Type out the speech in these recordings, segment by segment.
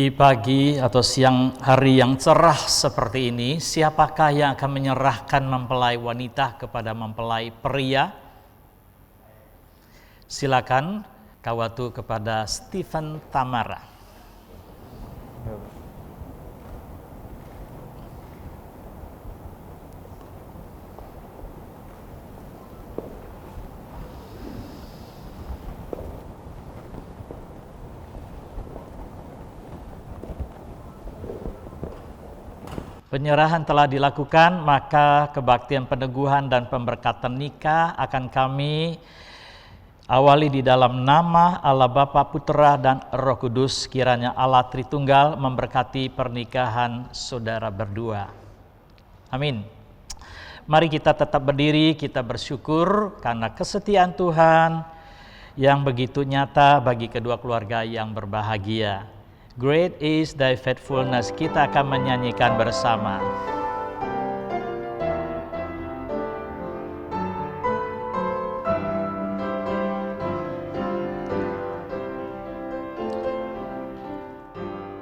Di pagi atau siang hari yang cerah seperti ini, siapakah yang akan menyerahkan mempelai wanita kepada mempelai pria? Silakan kawatu kepada Stephen Tamara. Penyerahan telah dilakukan, maka kebaktian peneguhan dan pemberkatan nikah akan kami awali di dalam nama Allah Bapa, Putra, dan Roh Kudus. Kiranya Allah Tritunggal memberkati pernikahan saudara berdua. Amin. Mari kita tetap berdiri, kita bersyukur karena kesetiaan Tuhan yang begitu nyata bagi kedua keluarga yang berbahagia. Great is thy faithfulness. Kita akan menyanyikan bersama.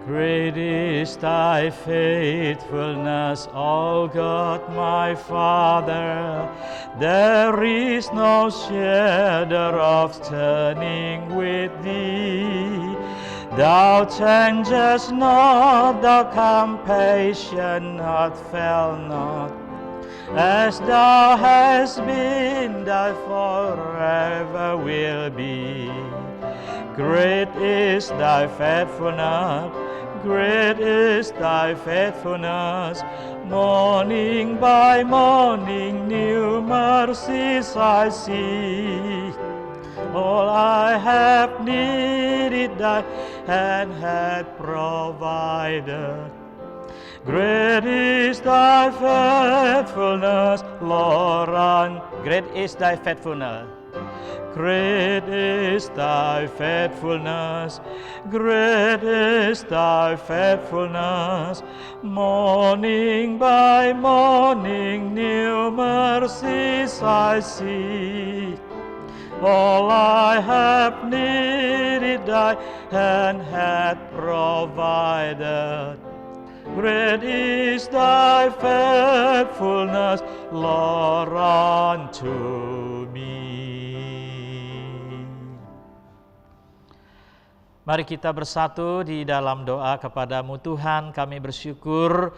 Great is thy faithfulness, O God my Father. There is no shadow of turning with thee. Thou changest not, thy compassion not fail not. As thou hast been, thou forever will be. Great is thy faithfulness, great is thy faithfulness. Morning by morning new mercies I see. All I have needed thy hand hath provided. Great is thy faithfulness, Lord, and great is thy faithfulness. Great is thy faithfulness, great is thy faithfulness. Morning by morning new mercies I see. All I have needed thy hand hath provided. Great is thy faithfulness, Lord, unto me. Mari kita bersatu di dalam doa kepadamu Tuhan. Kami bersyukur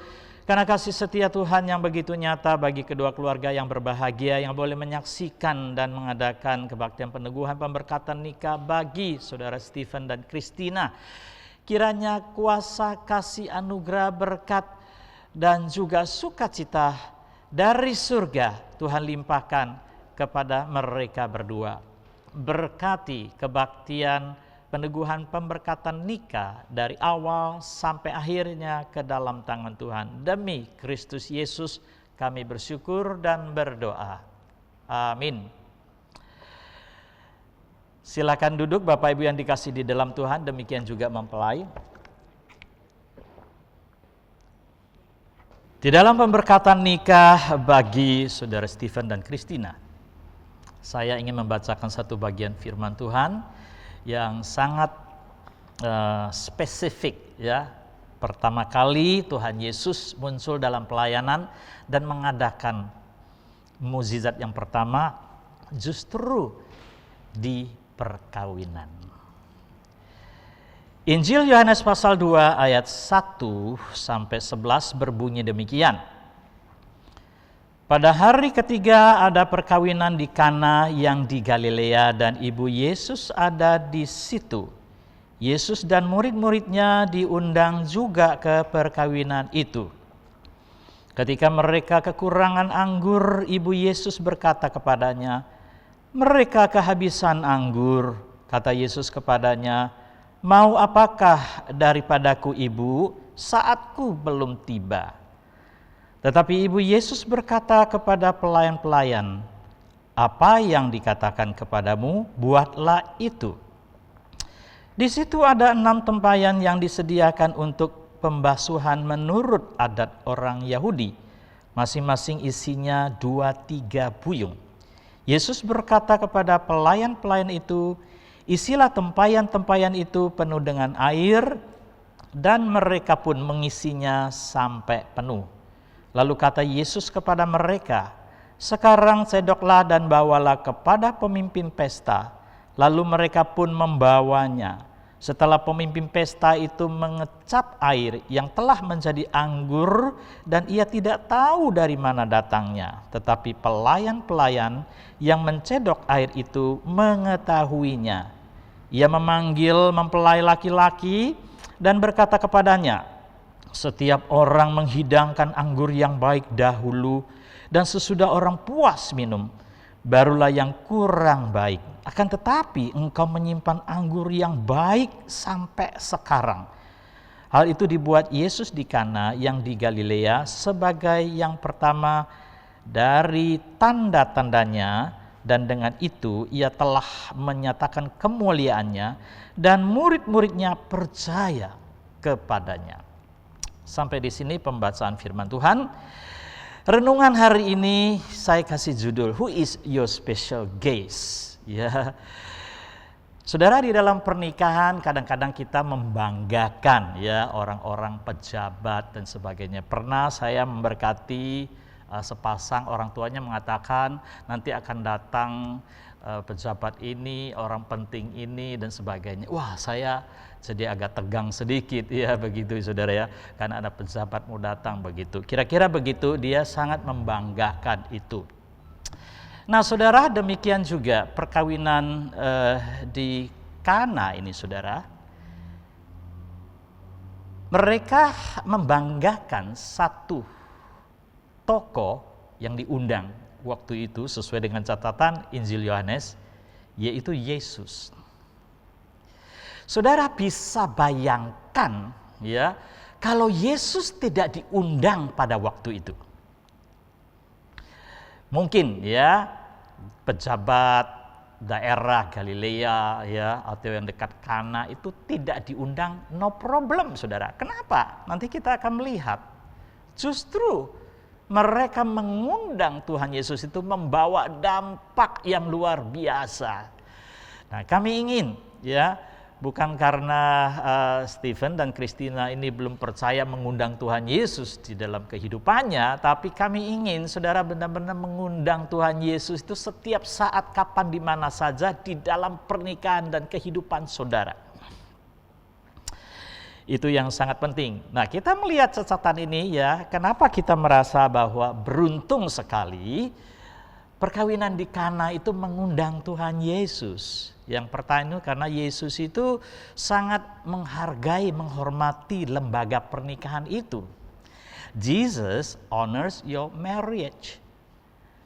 karena kasih setia Tuhan yang begitu nyata bagi kedua keluarga yang berbahagia yang boleh menyaksikan dan mengadakan kebaktian peneguhan pemberkatan nikah bagi saudara Stephen dan Christina. Kiranya kuasa kasih anugerah berkat dan juga sukacita dari surga Tuhan limpahkan kepada mereka berdua. Berkati kebaktian peneguhan pemberkatan nikah dari awal sampai akhirnya ke dalam tangan Tuhan. Demi Kristus Yesus kami bersyukur dan berdoa. Amin. Silakan duduk Bapak Ibu yang dikasih di dalam Tuhan, demikian juga mempelai. Di dalam pemberkatan nikah bagi saudara Stephen dan Christina, saya ingin membacakan satu bagian firman Tuhan yang sangat spesifik ya. Pertama kali Tuhan Yesus muncul dalam pelayanan dan mengadakan mukjizat yang pertama justru di perkawinan. Injil Yohanes pasal 2 ayat 1 sampai 11 berbunyi demikian. Pada hari ketiga ada perkawinan di Kana yang di Galilea dan ibu Yesus ada di situ. Yesus dan murid-muridnya diundang juga ke perkawinan itu. Ketika mereka kekurangan anggur, ibu Yesus berkata kepadanya, "Mereka kehabisan anggur." Kata Yesus kepadanya, "Mau apakah daripadaku ibu? Saatku belum tiba." Tetapi ibu Yesus berkata kepada pelayan-pelayan, "Apa yang dikatakan kepadamu, buatlah itu." Di situ ada 6 tempayan yang disediakan untuk pembasuhan menurut adat orang Yahudi. Masing-masing isinya 2-3 buyung. Yesus berkata kepada pelayan-pelayan itu, "Isilah tempayan-tempayan itu penuh dengan air." dan mereka pun mengisinya sampai penuh. Lalu kata Yesus kepada mereka, "Sekarang sendoklah dan bawalah kepada pemimpin pesta." Lalu mereka pun membawanya. Setelah pemimpin pesta itu mengecap air yang telah menjadi anggur dan ia tidak tahu dari mana datangnya, tetapi pelayan-pelayan yang mencedok air itu mengetahuinya. Ia memanggil mempelai laki-laki dan berkata kepadanya, "Setiap orang menghidangkan anggur yang baik dahulu, dan sesudah orang puas minum, barulah yang kurang baik. Akan tetapi engkau menyimpan anggur yang baik sampai sekarang." Hal itu dibuat Yesus di Kana yang di Galilea sebagai yang pertama dari tanda-tandanya, dan dengan itu ia telah menyatakan kemuliaannya dan murid-muridnya percaya kepadanya. Sampai di sini pembacaan firman Tuhan. Renungan hari ini saya kasih judul, Who is your special guest? Ya, saudara, di dalam pernikahan kadang-kadang kita membanggakan ya orang-orang pejabat dan sebagainya. Pernah saya memberkati sepasang, orang tuanya mengatakan nanti akan datang pejabat ini, orang penting ini dan sebagainya. Wah, saya jadi agak tegang sedikit ya begitu saudara ya, karena ada pejabat mau datang begitu. Kira-kira begitu, dia sangat membanggakan itu. Nah saudara, demikian juga perkawinan di Kana ini saudara. Mereka membanggakan satu tokoh yang diundang waktu itu sesuai dengan catatan Injil Yohanes, yaitu Yesus. Saudara bisa bayangkan ya, kalau Yesus tidak diundang pada waktu itu. Mungkin ya pejabat daerah Galilea ya atau yang dekat Kana itu tidak diundang, no problem saudara. Kenapa? Nanti kita akan melihat. Justru mereka mengundang Tuhan Yesus itu membawa dampak yang luar biasa. Nah, kami ingin ya, bukan karena Stephen dan Christina ini belum percaya mengundang Tuhan Yesus di dalam kehidupannya, tapi kami ingin saudara benar-benar mengundang Tuhan Yesus itu setiap saat, kapan, di mana saja di dalam pernikahan dan kehidupan saudara. Itu yang sangat penting. Nah, kita melihat catatan ini ya, kenapa kita merasa bahwa beruntung sekali perkawinan di Kana itu mengundang Tuhan Yesus. Yang pertama karena Yesus itu sangat menghargai, menghormati lembaga pernikahan itu. Jesus honors your marriage.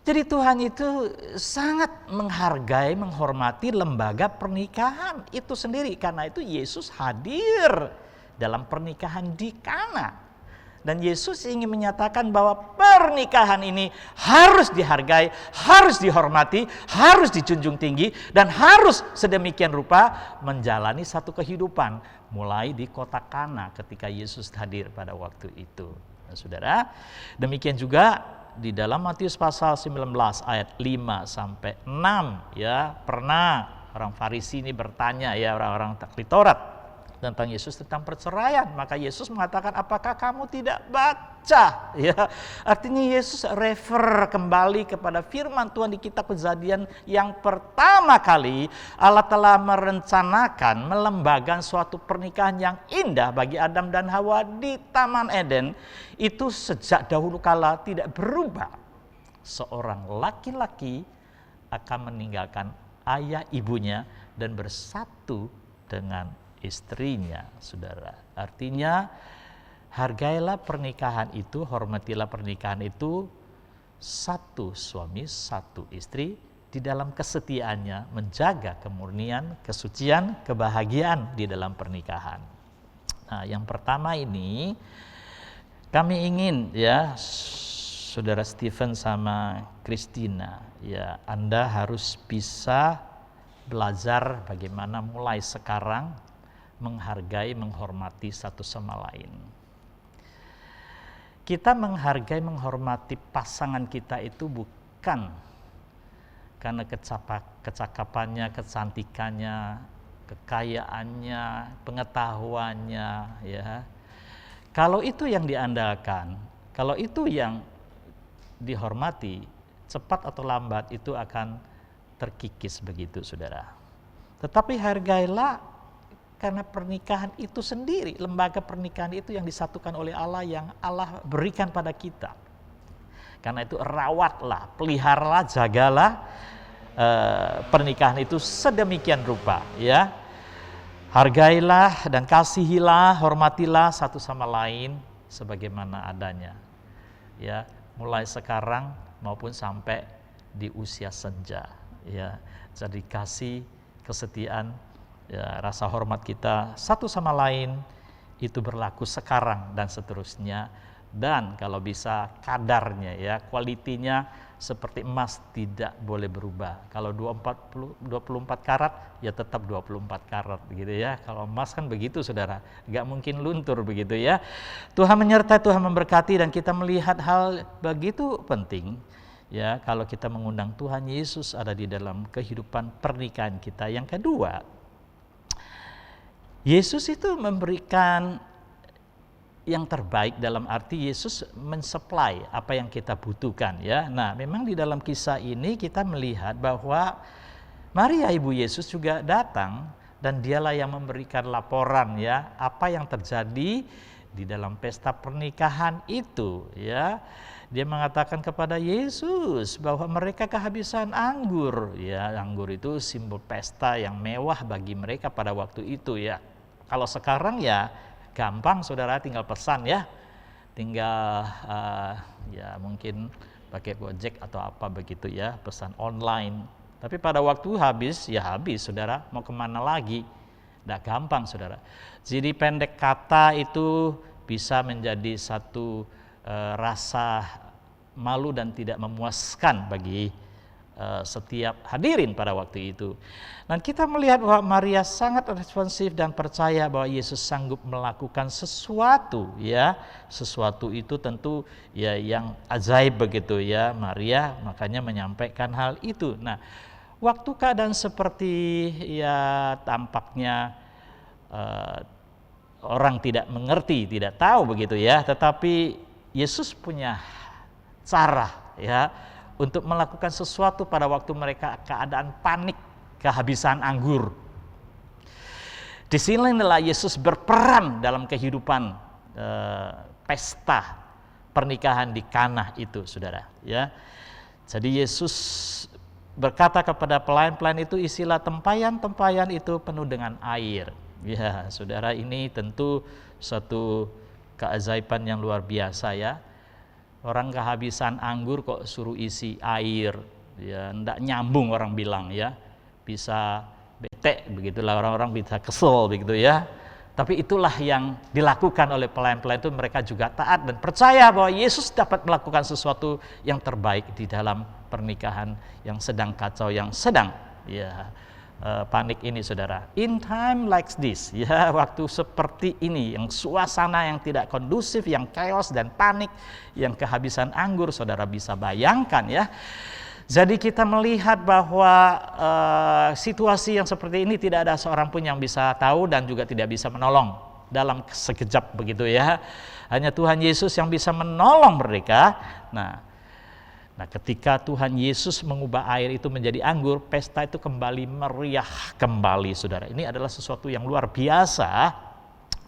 Jadi Tuhan itu sangat menghargai, menghormati lembaga pernikahan itu sendiri. Karena itu Yesus hadir dalam pernikahan di Kana. Dan Yesus ingin menyatakan bahwa pernikahan ini harus dihargai, harus dihormati, harus dijunjung tinggi, dan harus sedemikian rupa menjalani satu kehidupan. Mulai di kota Kana ketika Yesus hadir pada waktu itu. Nah, saudara, demikian juga di dalam Matius pasal 19 ayat 5 sampai 6 ya, pernah orang Farisi ini bertanya ya, orang-orang ahli Taurat tentang Yesus tentang perceraian. Maka Yesus mengatakan, apakah kamu tidak baca? Ya, artinya Yesus refer kembali kepada firman Tuhan di kitab Kejadian yang pertama kali Allah telah merencanakan melembagakan suatu pernikahan yang indah bagi Adam dan Hawa di Taman Eden. Itu sejak dahulu kala tidak berubah. Seorang laki-laki akan meninggalkan ayah ibunya dan bersatu dengan istrinya, saudara. Artinya hargailah pernikahan itu, hormatilah pernikahan itu, satu suami, satu istri, di dalam kesetiaannya, menjaga kemurnian, kesucian, kebahagiaan di dalam pernikahan. Nah, yang pertama ini kami ingin ya, saudara Stephen sama Christina, ya Anda harus bisa belajar bagaimana mulai sekarang menghargai, menghormati satu sama lain. Kita menghargai, menghormati pasangan kita itu bukan karena kecakapannya, kecantikannya, kekayaannya, pengetahuannya, ya. Kalau itu yang diandalkan, kalau itu yang dihormati, cepat atau lambat itu akan terkikis begitu, saudara. Tetapi hargailah, karena pernikahan itu sendiri, lembaga pernikahan itu yang disatukan oleh Allah, yang Allah berikan pada kita. Karena itu rawatlah, peliharalah, jagalah pernikahan itu sedemikian rupa, ya. Hargailah dan kasihilah, hormatilah satu sama lain sebagaimana adanya, ya, mulai sekarang maupun sampai di usia senja, ya. Jadi kasih, kesetiaan, ya, rasa hormat kita satu sama lain itu berlaku sekarang dan seterusnya. Dan kalau bisa kadarnya, ya, kualitinya seperti emas tidak boleh berubah. Kalau 24 karat ya tetap 24 karat begitu, ya. Kalau emas kan begitu, saudara, nggak mungkin luntur begitu, ya. Tuhan menyertai, Tuhan memberkati, dan kita melihat hal begitu penting, ya, kalau kita mengundang Tuhan Yesus ada di dalam kehidupan pernikahan kita. Yang kedua, Yesus itu memberikan yang terbaik, dalam arti Yesus mensuplai apa yang kita butuhkan, ya. Nah, memang di dalam kisah ini kita melihat bahwa Maria ibu Yesus juga datang, dan dialah yang memberikan laporan, ya, apa yang terjadi di dalam pesta pernikahan itu, ya. Dia mengatakan kepada Yesus bahwa mereka kehabisan anggur, ya. Anggur itu simbol pesta yang mewah bagi mereka pada waktu itu, ya. Kalau sekarang ya gampang, saudara, tinggal pesan, ya, tinggal ya mungkin pakai Gojek atau apa begitu, ya, pesan online. Tapi pada waktu habis, ya habis, saudara, mau kemana lagi? Nggak gampang, saudara. Jadi pendek kata itu bisa menjadi satu rasa malu dan tidak memuaskan bagi setiap hadirin pada waktu itu. Dan kita melihat bahwa Maria sangat responsif dan percaya bahwa Yesus sanggup melakukan sesuatu, ya. Sesuatu itu tentu ya yang ajaib begitu, ya. Maria makanya menyampaikan hal itu. Nah, waktu keadaan seperti, ya, tampaknya orang tidak mengerti, tidak tahu begitu, ya. Tetapi Yesus punya cara, ya, untuk melakukan sesuatu pada waktu mereka keadaan panik, kehabisan anggur. Disinilah Yesus berperan dalam kehidupan pesta pernikahan di Kana itu, saudara, ya. Jadi Yesus berkata kepada pelayan-pelayan itu, isilah tempayan-tempayan itu penuh dengan air. Ya, saudara, ini tentu satu keajaiban yang luar biasa, ya. Orang kehabisan anggur kok suruh isi air, ya, ndak nyambung orang bilang, ya. Bisa bete begitulah, orang-orang bisa kesel begitu, ya. Tapi itulah yang dilakukan oleh pelayan-pelayan itu, mereka juga taat dan percaya bahwa Yesus dapat melakukan sesuatu yang terbaik di dalam pernikahan yang sedang kacau, yang sedang, ya, panik ini, saudara. In time like this, ya, waktu seperti ini, yang suasana yang tidak kondusif, yang chaos dan panik, yang kehabisan anggur, saudara bisa bayangkan, ya. Jadi kita melihat bahwa situasi yang seperti ini tidak ada seorang pun yang bisa tahu dan juga tidak bisa menolong dalam sekejap begitu, ya. Hanya Tuhan Yesus yang bisa menolong mereka. Nah, ketika Tuhan Yesus mengubah air itu menjadi anggur, pesta itu kembali meriah kembali, saudara. Ini adalah sesuatu yang luar biasa.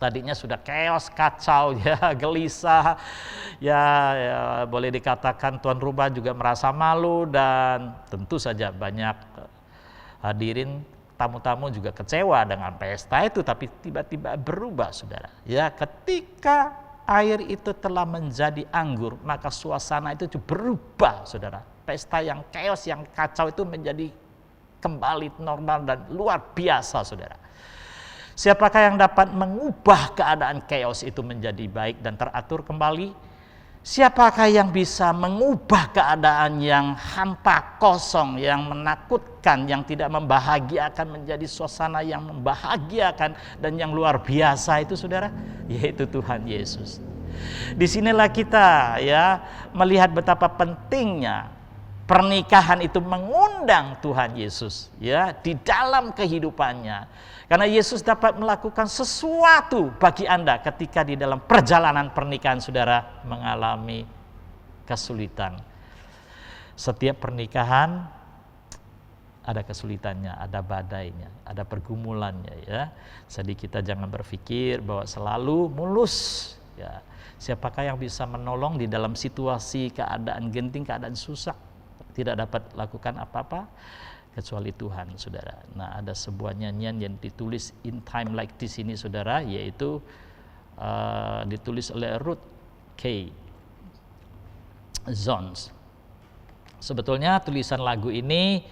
Tadinya sudah chaos, kacau, ya, gelisah, ya, boleh dikatakan tuan rumah juga merasa malu, dan tentu saja banyak hadirin tamu-tamu juga kecewa dengan pesta itu. Tapi tiba-tiba berubah, saudara, ya, ketika air itu telah menjadi anggur, maka suasana itu berubah, saudara. Pesta yang chaos, yang kacau itu menjadi kembali normal dan luar biasa, saudara. Siapakah yang dapat mengubah keadaan chaos itu menjadi baik dan teratur kembali? Siapakah yang bisa mengubah keadaan yang hampa, kosong, yang menakutkan, yang tidak membahagiakan menjadi suasana yang membahagiakan dan yang luar biasa itu, saudara? Yaitu Tuhan Yesus. Disinilah kita, ya, melihat betapa pentingnya Pernikahan itu mengundang Tuhan Yesus ya di dalam kehidupannya. Karena Yesus dapat melakukan sesuatu bagi Anda ketika di dalam perjalanan pernikahan saudara mengalami kesulitan. Setiap pernikahan ada kesulitannya, ada badainya, ada pergumulannya ya. Jadi kita jangan berpikir bahwa selalu mulus ya. Siapakah yang bisa menolong di dalam situasi keadaan genting, keadaan susah, tidak dapat lakukan apa-apa kecuali Tuhan, saudara. Nah, ada sebuah nyanyian yang ditulis In Time Like This ini, saudara, yaitu ditulis oleh Ruth K. Jones. Sebetulnya tulisan lagu ini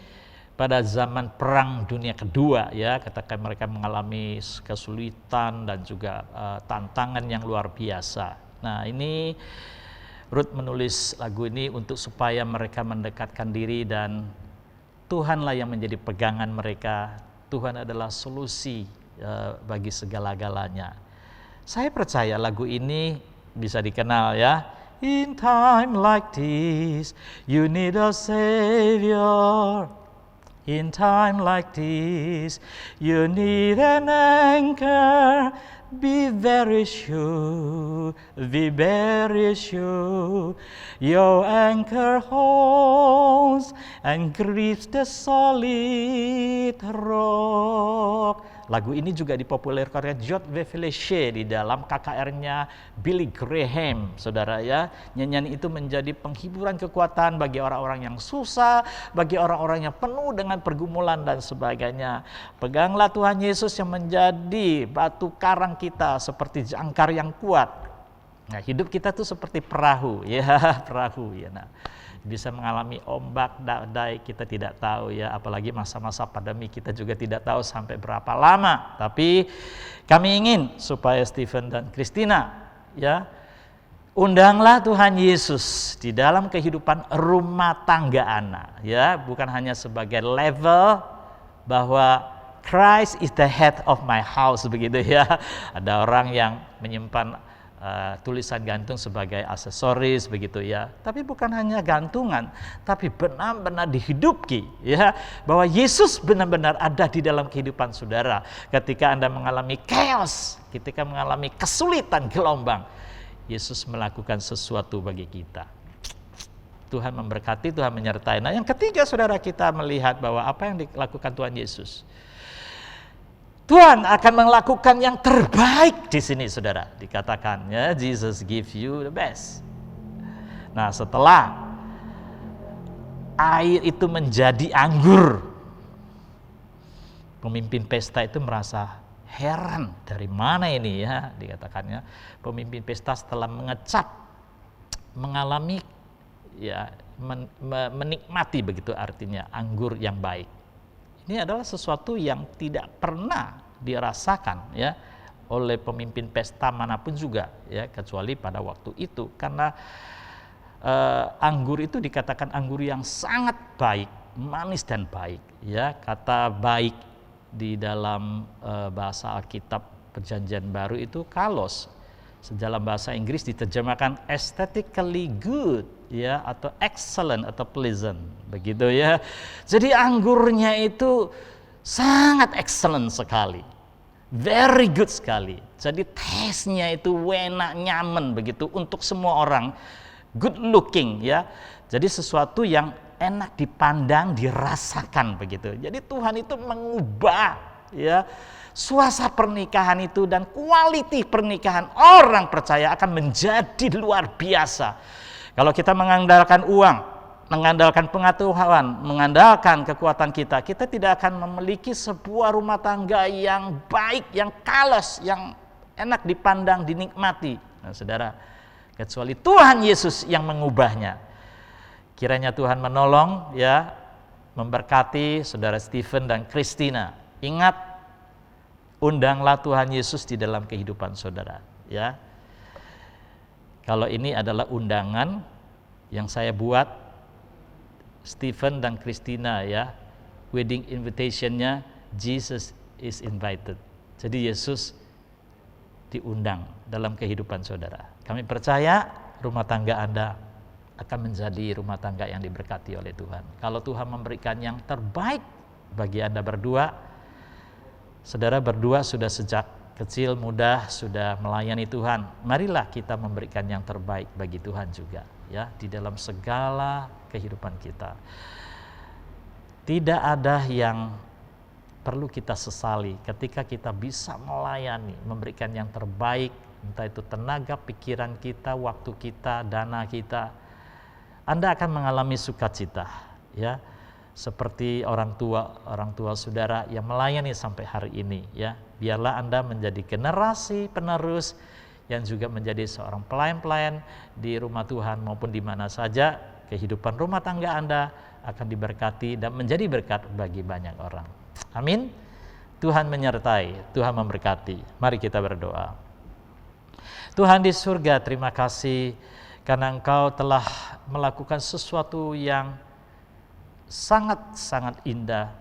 pada zaman Perang Dunia Kedua ya, ketika mereka mengalami kesulitan dan juga tantangan yang luar biasa. Nah, ini Ruth menulis lagu ini untuk supaya mereka mendekatkan diri dan Tuhanlah yang menjadi pegangan mereka. Tuhan adalah solusi bagi segala-galanya. Saya percaya lagu ini bisa dikenal ya. In time like this, you need a savior. In time like this, you need an anchor. Be very sure, your anchor holds and grips the solid rock. Lagu ini juga dipopulerkan oleh George Wesley di dalam KKR-nya Billy Graham, saudara ya. Nyanyian itu menjadi penghiburan kekuatan bagi orang-orang yang susah, bagi orang-orang yang penuh dengan pergumulan dan sebagainya. Peganglah Tuhan Yesus yang menjadi batu karang kita seperti jangkar yang kuat. Nah, hidup kita tuh seperti perahu, ya perahu ya. Nah, bisa mengalami ombak, badai, kita tidak tahu ya, apalagi masa-masa pandemi kita juga tidak tahu sampai berapa lama. Tapi kami ingin supaya Stephen dan Christina ya, undanglah Tuhan Yesus di dalam kehidupan rumah tangga Anda ya, bukan hanya sebagai level bahwa Christ is the head of my house begitu ya. Ada orang yang menyimpan tulisan gantung sebagai aksesoris begitu ya, tapi bukan hanya gantungan, tapi benar-benar dihidupi ya, bahwa Yesus benar-benar ada di dalam kehidupan saudara. Ketika Anda mengalami chaos, ketika mengalami kesulitan gelombang, Yesus melakukan sesuatu bagi kita. Tuhan memberkati, Tuhan menyertai. Nah, yang ketiga saudara, kita melihat bahwa apa yang dilakukan Tuhan Yesus, Tuhan akan melakukan yang terbaik di sini, saudara. Dikatakan ya, Jesus give you the best. Nah, setelah air itu menjadi anggur, pemimpin pesta itu merasa heran, dari mana ini ya? Dikatakannya, pemimpin pesta setelah mengecap, mengalami ya, menikmati begitu artinya anggur yang baik. Ini adalah sesuatu yang tidak pernah dirasakan ya oleh pemimpin pesta manapun juga ya, kecuali pada waktu itu, karena anggur itu dikatakan anggur yang sangat baik, manis dan baik ya. Kata baik di dalam bahasa Alkitab Perjanjian Baru itu kalos. Dalam bahasa Inggris diterjemahkan aesthetically good ya, atau excellent atau pleasant begitu ya. Jadi anggurnya itu sangat excellent sekali, very good sekali. Jadi taste-nya itu enak, nyaman begitu untuk semua orang, good looking ya. Jadi sesuatu yang enak dipandang, dirasakan begitu. Jadi Tuhan itu mengubah ya suasana pernikahan itu, dan kualiti pernikahan orang percaya akan menjadi luar biasa. Kalau kita mengandalkan uang, mengandalkan pengetahuan, mengandalkan kekuatan kita, kita tidak akan memiliki sebuah rumah tangga yang baik, yang kalos, yang enak dipandang, dinikmati. Nah, saudara, kecuali Tuhan Yesus yang mengubahnya. Kiranya Tuhan menolong ya, memberkati saudara Stephen dan Christina. Ingat, undanglah Tuhan Yesus di dalam kehidupan saudara ya. Kalau ini adalah undangan yang saya buat Stephen dan Christina ya, wedding invitation-nya Jesus is invited. Jadi Yesus diundang dalam kehidupan saudara. Kami percaya rumah tangga Anda akan menjadi rumah tangga yang diberkati oleh Tuhan. Kalau Tuhan memberikan yang terbaik bagi Anda berdua, saudara berdua sudah sejak kecil muda sudah melayani Tuhan, marilah kita memberikan yang terbaik bagi Tuhan juga, ya, di dalam segala kehidupan kita. Tidak ada yang perlu kita sesali ketika kita bisa melayani, memberikan yang terbaik, entah itu tenaga, pikiran kita, waktu kita, dana kita. Anda akan mengalami sukacita, ya, seperti orang tua saudara yang melayani sampai hari ini, ya. Biarlah Anda menjadi generasi penerus yang juga menjadi seorang pelayan-pelayan di rumah Tuhan maupun di mana saja. Kehidupan rumah tangga Anda akan diberkati dan menjadi berkat bagi banyak orang. Amin. Tuhan menyertai, Tuhan memberkati. Mari kita berdoa. Tuhan di surga, terima kasih karena Engkau telah melakukan sesuatu yang sangat-sangat indah,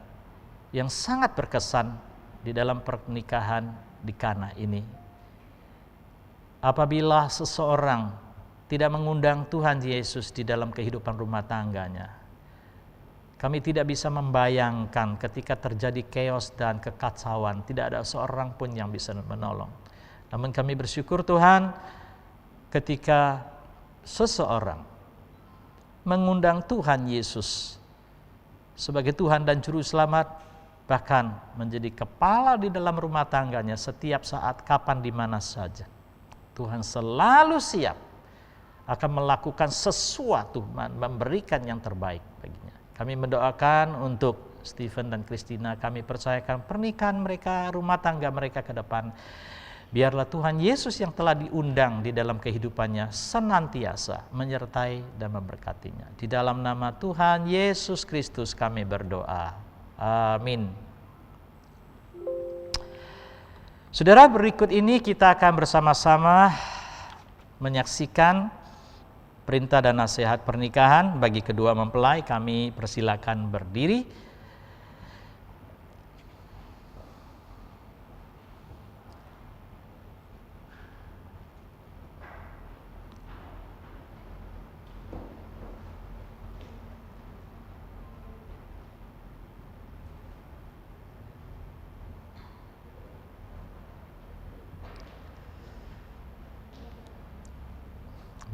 yang sangat berkesan di dalam pernikahan di Kana ini. Apabila seseorang tidak mengundang Tuhan Yesus di dalam kehidupan rumah tangganya, kami tidak bisa membayangkan ketika terjadi chaos dan kekacauan, tidak ada seorang pun yang bisa menolong. Namun kami bersyukur Tuhan, ketika seseorang mengundang Tuhan Yesus sebagai Tuhan dan Juru Selamat, bahkan menjadi kepala di dalam rumah tangganya setiap saat, kapan, di mana saja, Tuhan selalu siap akan melakukan sesuatu, memberikan yang terbaik baginya. Kami mendoakan untuk Stephen dan Christina, kami percayakan pernikahan mereka, rumah tangga mereka ke depan. Biarlah Tuhan Yesus yang telah diundang di dalam kehidupannya senantiasa menyertai dan memberkatinya. Di dalam nama Tuhan Yesus Kristus kami berdoa. Amin. Saudara, berikut ini kita akan bersama-sama menyaksikan perintah dan nasihat pernikahan bagi kedua mempelai. Kami persilakan berdiri.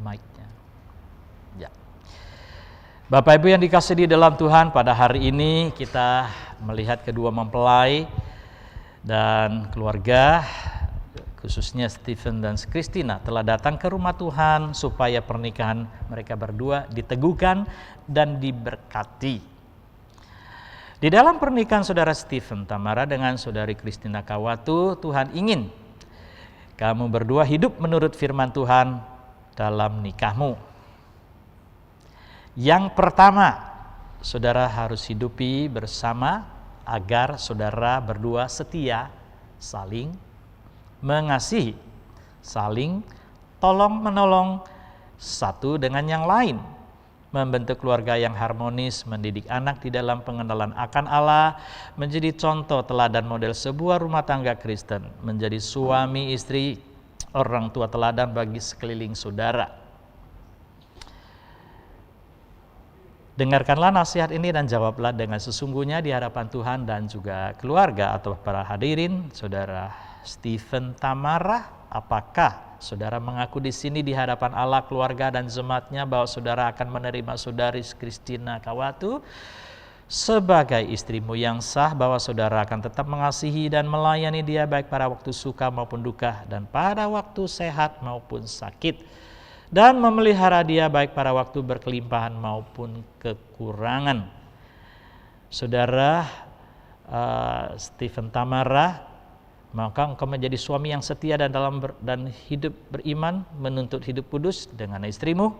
Mic-nya. Ya. Bapak Ibu yang dikasihi di dalam Tuhan, pada hari ini kita melihat kedua mempelai dan keluarga, khususnya Stephen dan Christina, telah datang ke rumah Tuhan supaya pernikahan mereka berdua diteguhkan dan diberkati. Di dalam pernikahan saudara Stephen Tamara dengan saudari Christina Kawatu, Tuhan ingin kamu berdua hidup menurut firman Tuhan dalam nikahmu. Yang pertama, saudara harus hidupi bersama agar saudara berdua setia, saling mengasihi, saling tolong-menolong satu dengan yang lain, membentuk keluarga yang harmonis, mendidik anak di dalam pengenalan akan Allah, menjadi contoh teladan model sebuah rumah tangga Kristen, menjadi suami istri, orang tua teladan bagi sekeliling saudara. Dengarkanlah nasihat ini dan jawablah dengan sesungguhnya di hadapan Tuhan dan juga keluarga atau para hadirin. Saudara Stephen Tamara, apakah saudara mengaku di sini di hadapan Allah, keluarga dan jemaatnya bahwa saudara akan menerima saudari Christina Kawatu sebagai istrimu yang sah, bahwa saudara akan tetap mengasihi dan melayani dia baik pada waktu suka maupun duka dan pada waktu sehat maupun sakit, dan memelihara dia baik pada waktu berkelimpahan maupun kekurangan. Saudara Stephen Tamara, maka engkau menjadi suami yang setia dan hidup beriman, menuntut hidup kudus dengan istrimu,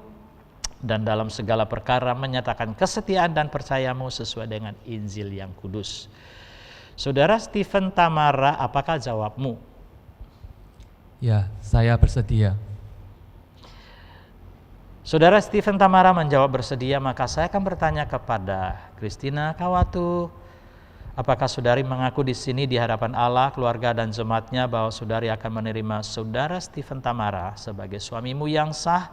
dan dalam segala perkara menyatakan kesetiaan dan percayamu sesuai dengan Injil yang kudus. Saudara Stephen Tamara, apakah jawabmu? Ya, saya bersedia. Saudara Stephen Tamara menjawab bersedia, maka saya akan bertanya kepada Christina Kawatu, apakah saudari mengaku di sini di hadapan Allah, keluarga dan jemaatnya bahwa saudari akan menerima saudara Stephen Tamara sebagai suamimu yang sah,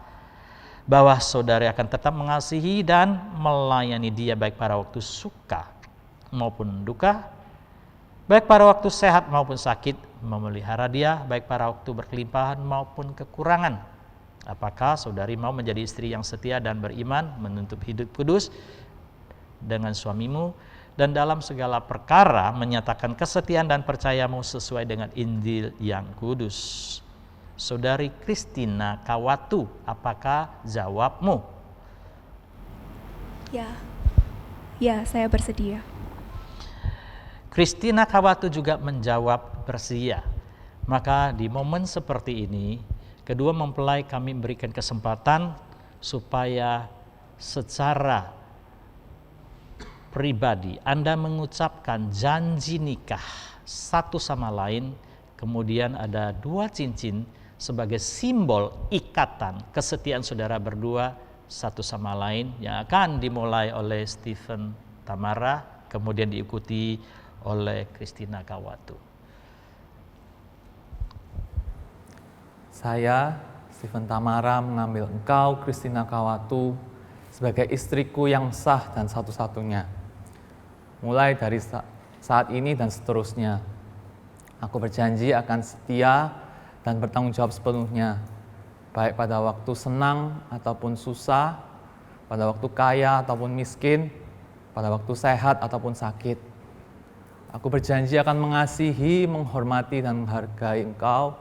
bahwa saudari akan tetap mengasihi dan melayani dia baik pada waktu suka maupun duka, baik pada waktu sehat maupun sakit, memelihara dia baik pada waktu berkelimpahan maupun kekurangan. Apakah saudari mau menjadi istri yang setia dan beriman, menuntut hidup kudus dengan suamimu, dan dalam segala perkara menyatakan kesetiaan dan percayamu sesuai dengan Injil yang kudus? Saudari Christina Kawatu, apakah jawabmu? Ya, saya bersedia. Christina Kawatu juga menjawab bersedia. Maka di momen seperti ini, kedua mempelai kami berikan kesempatan supaya secara pribadi Anda mengucapkan janji nikah satu sama lain, kemudian ada 2 cincin sebagai simbol ikatan kesetiaan saudara berdua satu sama lain yang akan dimulai oleh Stephen Tamara, kemudian diikuti oleh Christina Kawatu. Saya, Stephen Tamara, mengambil engkau, Christina Kawatu, sebagai istriku yang sah dan satu-satunya. Mulai dari saat ini dan seterusnya, aku berjanji akan setia dan bertanggung jawab sepenuhnya, baik pada waktu senang ataupun susah, pada waktu kaya ataupun miskin, pada waktu sehat ataupun sakit. Aku berjanji akan mengasihi, menghormati, dan menghargai engkau,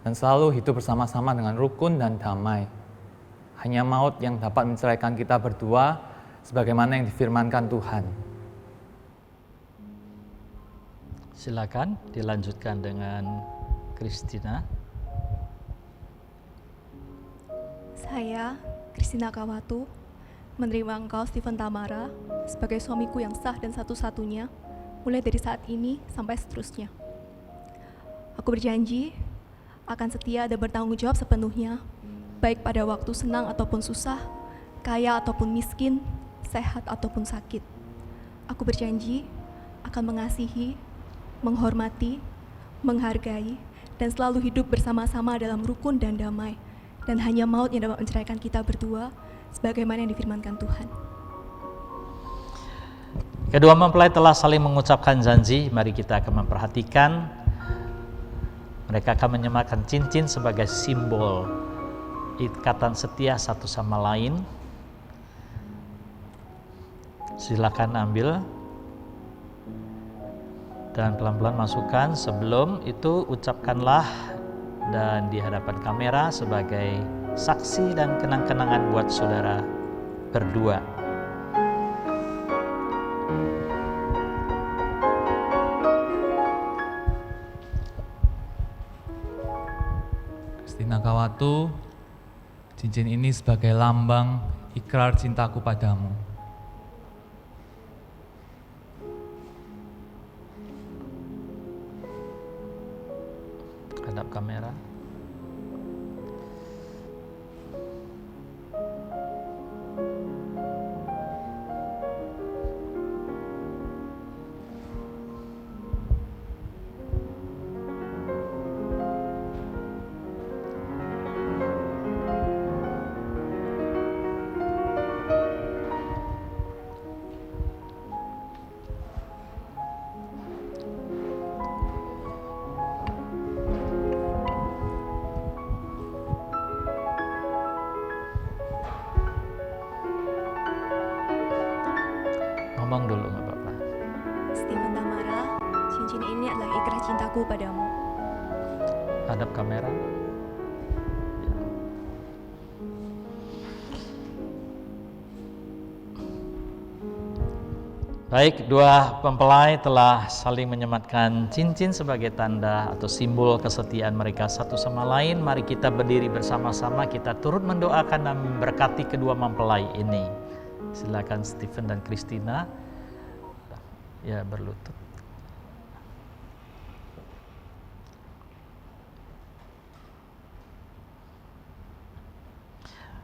dan selalu hidup bersama-sama dengan rukun dan damai. Hanya maut yang dapat menceraikan kita berdua, sebagaimana yang difirmankan Tuhan. Silakan dilanjutkan dengan Christina. Saya, Christina Kawatu, menerima engkau, Stephen Tamara, sebagai suamiku yang sah dan satu-satunya, mulai dari saat ini sampai seterusnya. Aku berjanji akan setia dan bertanggung jawab sepenuhnya, baik pada waktu senang ataupun susah, kaya ataupun miskin, sehat ataupun sakit. Aku berjanji akan mengasihi, menghormati, menghargai, dan selalu hidup bersama-sama dalam rukun dan damai, dan hanya maut yang dapat menceraikan kita berdua, sebagaimana yang difirmankan Tuhan. Kedua mempelai telah saling mengucapkan janji. Mari kita akan memperhatikan. Mereka akan menyematkan cincin sebagai simbol ikatan setia satu sama lain. Silakan ambil dan pelan-pelan masukkan. Sebelum itu ucapkanlah dan di hadapan kamera sebagai saksi dan kenang-kenangan buat saudara berdua. Christina Kawatu, cincin ini sebagai lambang ikrar cintaku padamu. Hadap kamera. Ngomong dulu nggak apa-apa. Stephen Tamara, cincin ini adalah ikrar cintaku padamu. Hadap kamera. Baik, dua mempelai telah saling menyematkan cincin sebagai tanda atau simbol kesetiaan mereka satu sama lain. Mari kita berdiri bersama-sama, kita turut mendoakan dan memberkati kedua mempelai ini. Silakan Stephen dan Christina ya berlutut.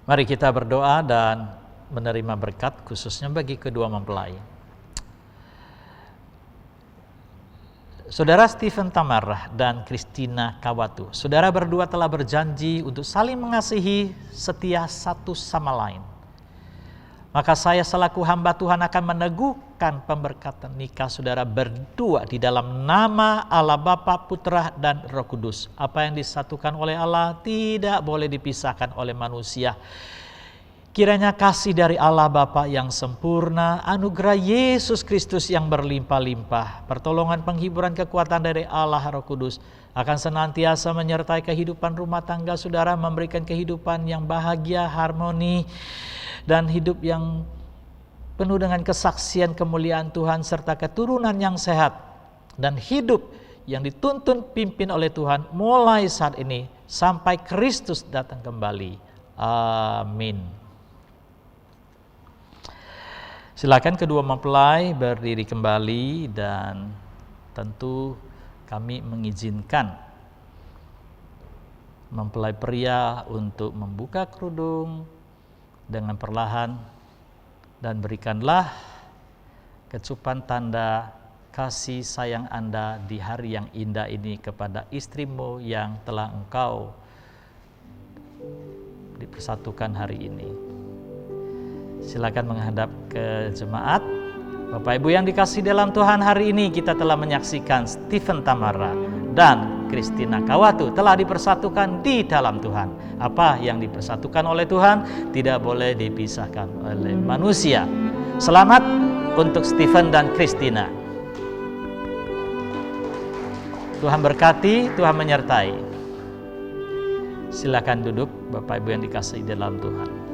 Mari kita berdoa dan menerima berkat khususnya bagi kedua mempelai. Saudara Stephen Tamarah dan Christina Kawatu, saudara berdua telah berjanji untuk saling mengasihi, setia satu sama lain. Maka saya selaku hamba Tuhan akan meneguhkan pemberkatan nikah saudara berdua di dalam nama Allah Bapa, Putra, dan Roh Kudus. Apa yang disatukan oleh Allah tidak boleh dipisahkan oleh manusia. Kiranya kasih dari Allah Bapa yang sempurna, anugerah Yesus Kristus yang berlimpah-limpah, pertolongan, penghiburan, kekuatan dari Allah Roh Kudus akan senantiasa menyertai kehidupan rumah tangga saudara, memberikan kehidupan yang bahagia, harmoni, dan hidup yang penuh dengan kesaksian kemuliaan Tuhan serta keturunan yang sehat dan hidup yang dituntun pimpin oleh Tuhan mulai saat ini sampai Kristus datang kembali. Amin. Silakan kedua mempelai berdiri kembali dan tentu kami mengizinkan mempelai pria untuk membuka kerudung dengan perlahan dan berikanlah kecupan tanda kasih sayang Anda di hari yang indah ini kepada istrimu yang telah engkau dipersatukan hari ini. Silakan menghadap ke jemaat. Bapak Ibu yang dikasihi dalam Tuhan, hari ini kita telah menyaksikan Stephen Tamarah dan Christina Kawatu telah dipersatukan di dalam Tuhan. Apa yang dipersatukan oleh Tuhan tidak boleh dipisahkan oleh manusia. Selamat untuk Stephen dan Christina. Tuhan berkati, Tuhan menyertai. Silakan duduk Bapak Ibu yang dikasihi dalam Tuhan.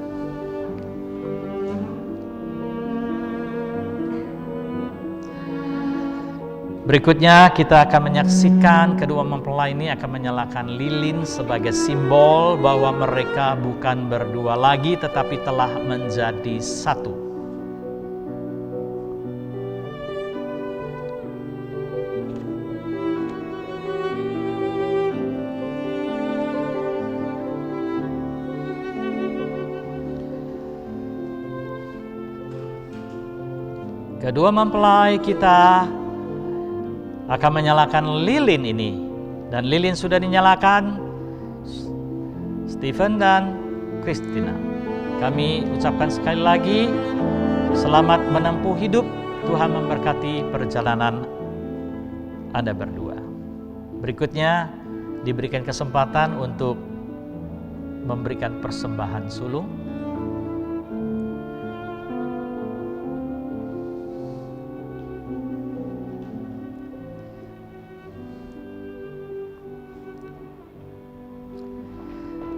Berikutnya kita akan menyaksikan kedua mempelai ini akan menyalakan lilin sebagai simbol bahwa mereka bukan berdua lagi tetapi telah menjadi satu. Kedua mempelai kita akan menyalakan lilin ini, dan lilin sudah dinyalakan. Stephen dan Christina, kami ucapkan sekali lagi selamat menempuh hidup. Tuhan memberkati perjalanan Anda berdua. Berikutnya diberikan kesempatan untuk memberikan persembahan sulung.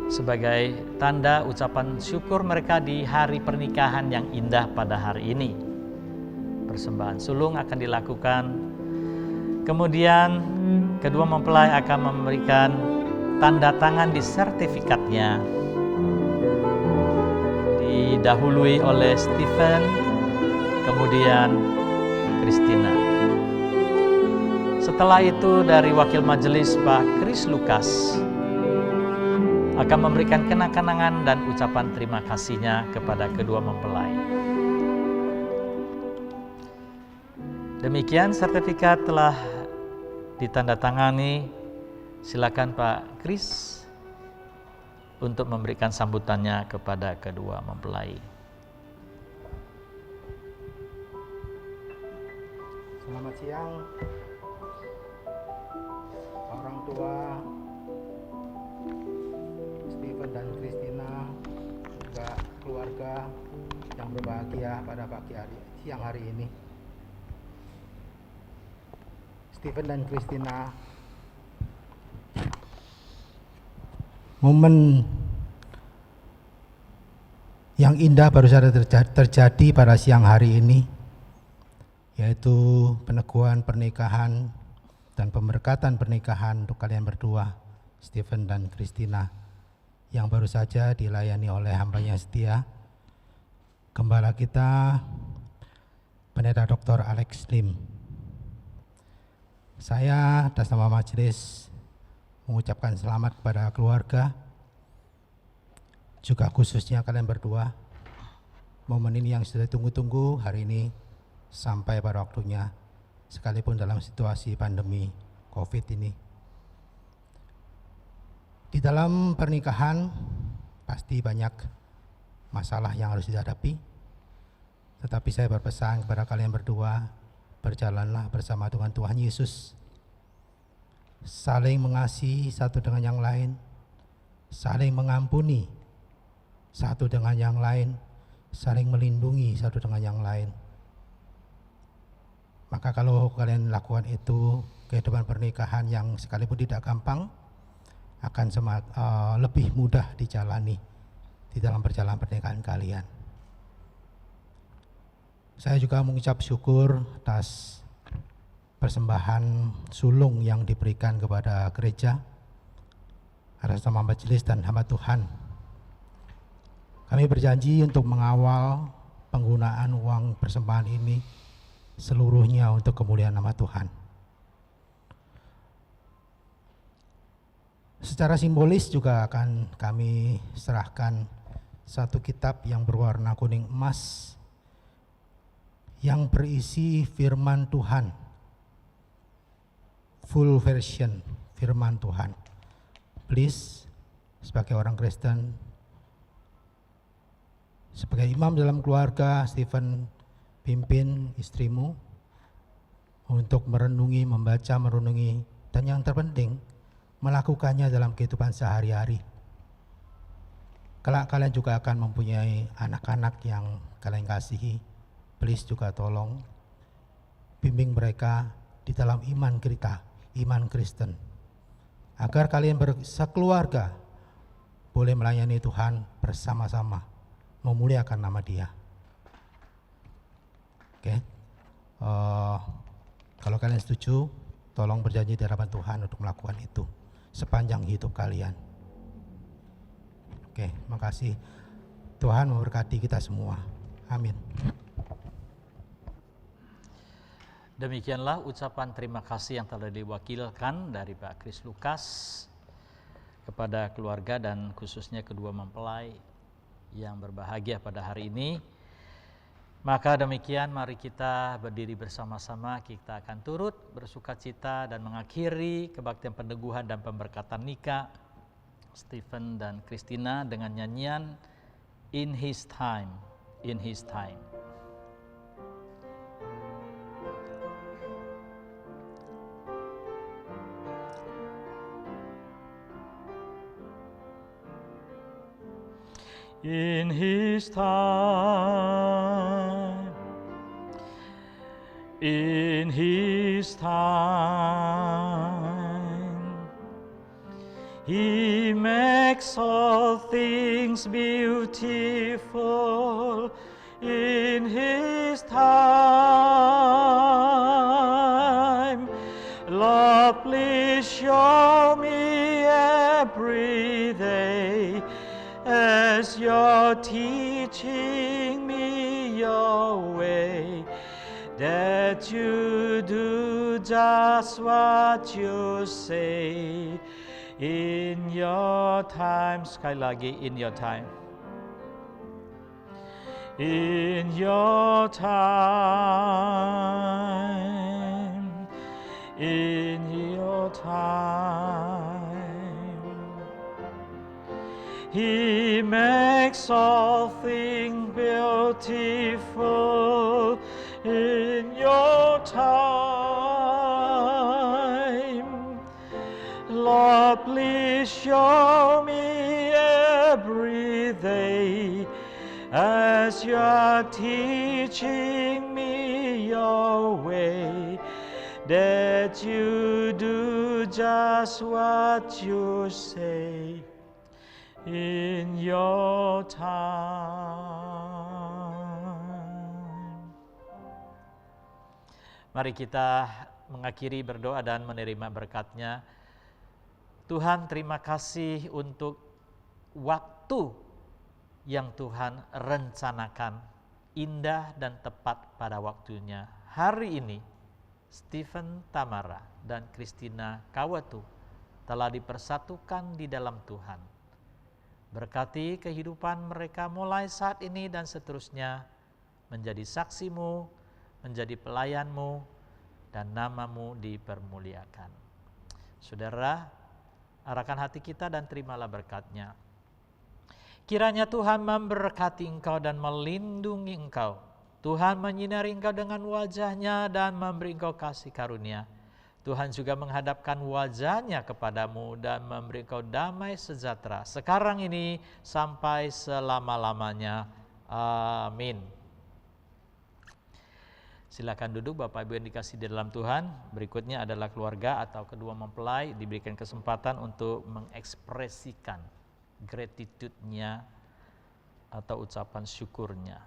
Sebagai tanda ucapan syukur mereka di hari pernikahan yang indah pada hari ini. Persembahan sulung akan dilakukan. Kemudian kedua mempelai akan memberikan tanda tangan di sertifikatnya. Didahului oleh Stephen, kemudian Christina. Setelah itu dari wakil majelis Pak Chris Lukas akan memberikan kenang-kenangan dan ucapan terima kasihnya kepada kedua mempelai. Demikian sertifikat telah ditandatangani. Silakan Pak Kris untuk memberikan sambutannya kepada kedua mempelai. Selamat siang orang tua Stephen dan Christina, juga keluarga yang berbahagia pada siang hari ini. Stephen dan Christina, momen yang indah baru saja terjadi pada siang hari ini, yaitu peneguhan pernikahan dan pemberkatan pernikahan untuk kalian berdua, Stephen dan Christina, yang baru saja dilayani oleh hambanya setia, Gembala kita, Pendeta Dr. Alex Lim. Saya atas nama majelis mengucapkan selamat kepada keluarga, juga khususnya kalian berdua. Momen ini yang sudah ditunggu-tunggu hari ini sampai pada waktunya. sekalipun dalam situasi pandemi COVID ini. Di dalam pernikahan pasti banyak masalah yang harus dihadapi, tetapi saya berpesan kepada kalian berdua, berjalanlah bersama dengan Tuhan Yesus, saling mengasihi satu dengan yang lain, saling mengampuni satu dengan yang lain, saling melindungi satu dengan yang lain. Maka kalau kalian lakukan itu, kehidupan pernikahan yang sekalipun tidak gampang akan lebih mudah dijalani di dalam perjalanan pernikahan kalian. Saya juga mengucap syukur atas persembahan sulung yang diberikan kepada gereja atas nama majelis dan hamba Tuhan. Kami berjanji untuk mengawal penggunaan uang persembahan ini seluruhnya untuk kemuliaan nama Tuhan. Secara simbolis juga akan kami serahkan satu kitab yang berwarna kuning emas yang berisi firman Tuhan, full version firman Tuhan. Please, sebagai orang Kristen, sebagai imam dalam keluarga, Stephen pimpin istrimu untuk merenungi, membaca, merenungi, dan yang terpenting melakukannya dalam kehidupan sehari-hari. Kelak kalian juga akan mempunyai anak-anak yang kalian kasihi. Please juga tolong bimbing mereka di dalam iman kita, iman Kristen, agar kalian sekeluarga boleh melayani Tuhan bersama-sama, memuliakan nama Dia. Oke. Kalau kalian setuju, tolong berjanji di hadapan Tuhan untuk melakukan itu sepanjang hidup kalian. Oke, makasih. Tuhan memberkati kita semua. Amin. Demikianlah ucapan terima kasih yang telah diwakilkan dari Pak Kris Lukas kepada keluarga dan khususnya kedua mempelai yang berbahagia pada hari ini. Maka demikian, mari kita berdiri bersama-sama, kita akan turut bersukacita dan mengakhiri kebaktian peneguhan dan pemberkatan nikah Stephen dan Christina dengan nyanyian In His Time, In His Time. In His time, in His time, He makes all things beautiful. In His time, Lord, please show me every day as you're teaching me your way, that you do just what you say in your time. Sekali lagi, in your time. In your time. In your time. He makes all things beautiful in your time. Lord, please show me every day as you are teaching me your way, that you do just what you say in your time. Mari kita mengakhiri berdoa dan menerima berkat-Nya. Tuhan, terima kasih untuk waktu yang Tuhan rencanakan, indah dan tepat pada waktunya. Hari ini, Stephen Tamara dan Christina Kawatu telah dipersatukan di dalam Tuhan. Berkati kehidupan mereka mulai saat ini dan seterusnya, menjadi saksi-Mu, menjadi pelayan-Mu, dan nama-Mu dipermuliakan. Saudara, arahkan hati kita dan terimalah berkat-Nya. Kiranya Tuhan memberkati engkau dan melindungi engkau. Tuhan menyinari engkau dengan wajah-Nya dan memberi engkau kasih karunia. Tuhan juga menghadapkan wajah-Nya kepadamu dan memberi engkau damai sejahtera sekarang ini sampai selama-lamanya. Amin. Silakan duduk Bapak Ibu yang dikasihi di dalam Tuhan. Berikutnya adalah keluarga atau kedua mempelai diberikan kesempatan untuk mengekspresikan gratitude-nya atau ucapan syukurnya.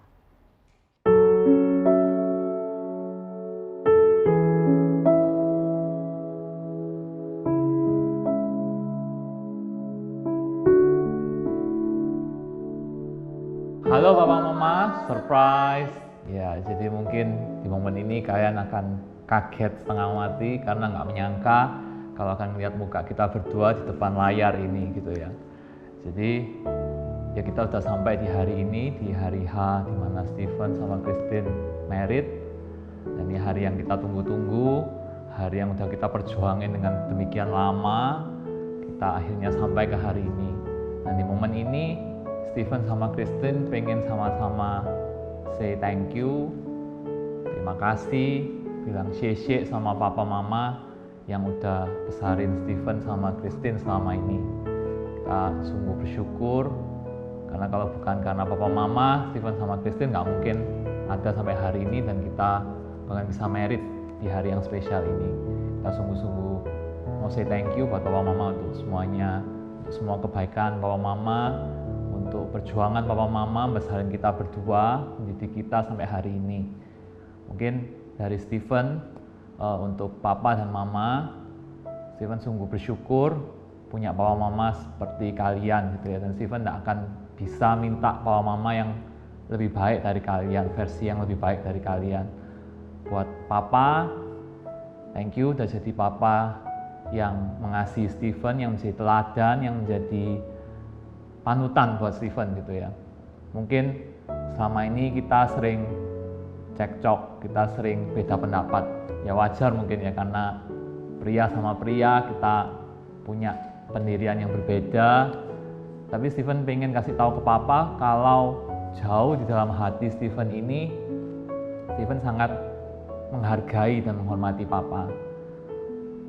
Halo Bapak Mama, surprise. Ya, jadi mungkin di momen ini kalian akan kaget setengah mati karena nggak menyangka kalau akan melihat muka kita berdua di depan layar ini gitu ya. Jadi ya kita udah sampai di hari ini, di hari H di mana Stephen sama Christine married. Dan ini hari yang kita tunggu-tunggu, hari yang udah kita perjuangin dengan demikian lama, kita akhirnya sampai ke hari ini. Dan di momen ini Stephen sama Christine pengen sama-sama say thank you, terima kasih, bilang sheshe sama papa mama yang udah besarin Stephen sama Christine selama ini. Kita sungguh bersyukur karena kalau bukan karena papa mama, Stephen sama Christine nggak mungkin ada sampai hari ini dan kita bahkan bisa married di hari yang spesial ini. Kita sungguh-sungguh mau say thank you buat papa mama untuk semuanya, untuk semua kebaikan papa mama, untuk perjuangan papa mama besarin kita berdua, mendidik kita sampai hari ini. Mungkin dari Stephen untuk papa dan mama, Stephen sungguh bersyukur punya papa mama seperti kalian gitu ya. Dan Stephen tidak akan bisa minta papa mama yang lebih baik dari kalian, versi yang lebih baik dari kalian. Buat papa, thank you udah jadi papa yang mengasihi Stephen, yang menjadi teladan, yang menjadi panutan buat Stephen gitu ya. Mungkin selama ini kita sering cekcok, kita sering beda pendapat. Ya wajar mungkin ya, karena pria sama pria kita punya pendirian yang berbeda. Tapi Stephen pengen kasih tahu ke papa kalau jauh di dalam hati Stephen ini, Stephen sangat menghargai dan menghormati papa.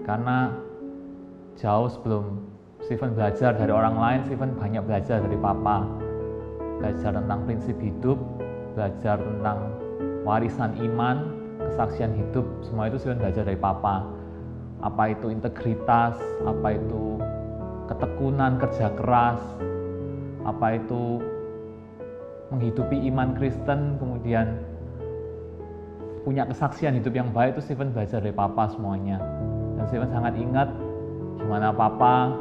Karena jauh sebelum Stephen belajar dari orang lain, Stephen banyak belajar dari papa. Belajar tentang prinsip hidup, belajar tentang warisan iman, kesaksian hidup, semua itu Stephen belajar dari papa. Apa itu integritas, apa itu ketekunan, kerja keras, apa itu menghidupi iman Kristen, kemudian punya kesaksian hidup yang baik, itu Stephen belajar dari papa semuanya. Dan Stephen sangat ingat gimana papa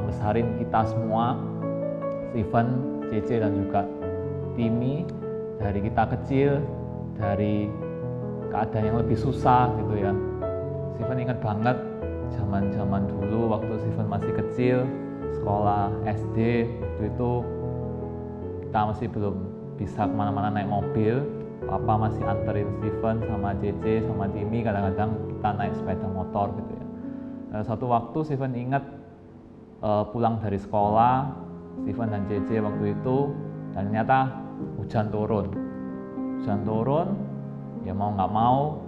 besarin kita semua, Stephen, Cece dan juga Timmy, dari kita kecil, dari keadaan yang lebih susah gitu ya. Stephen ingat banget zaman-zaman dulu waktu Stephen masih kecil, sekolah SD, waktu itu kita masih belum bisa kemana-mana naik mobil. Papa masih anterin Stephen sama Cece sama Timmy, kadang-kadang kita naik sepeda motor gitu ya. Satu waktu Stephen ingat pulang dari sekolah, Stephen dan Cece waktu itu, dan ternyata hujan turun, ya mau nggak mau,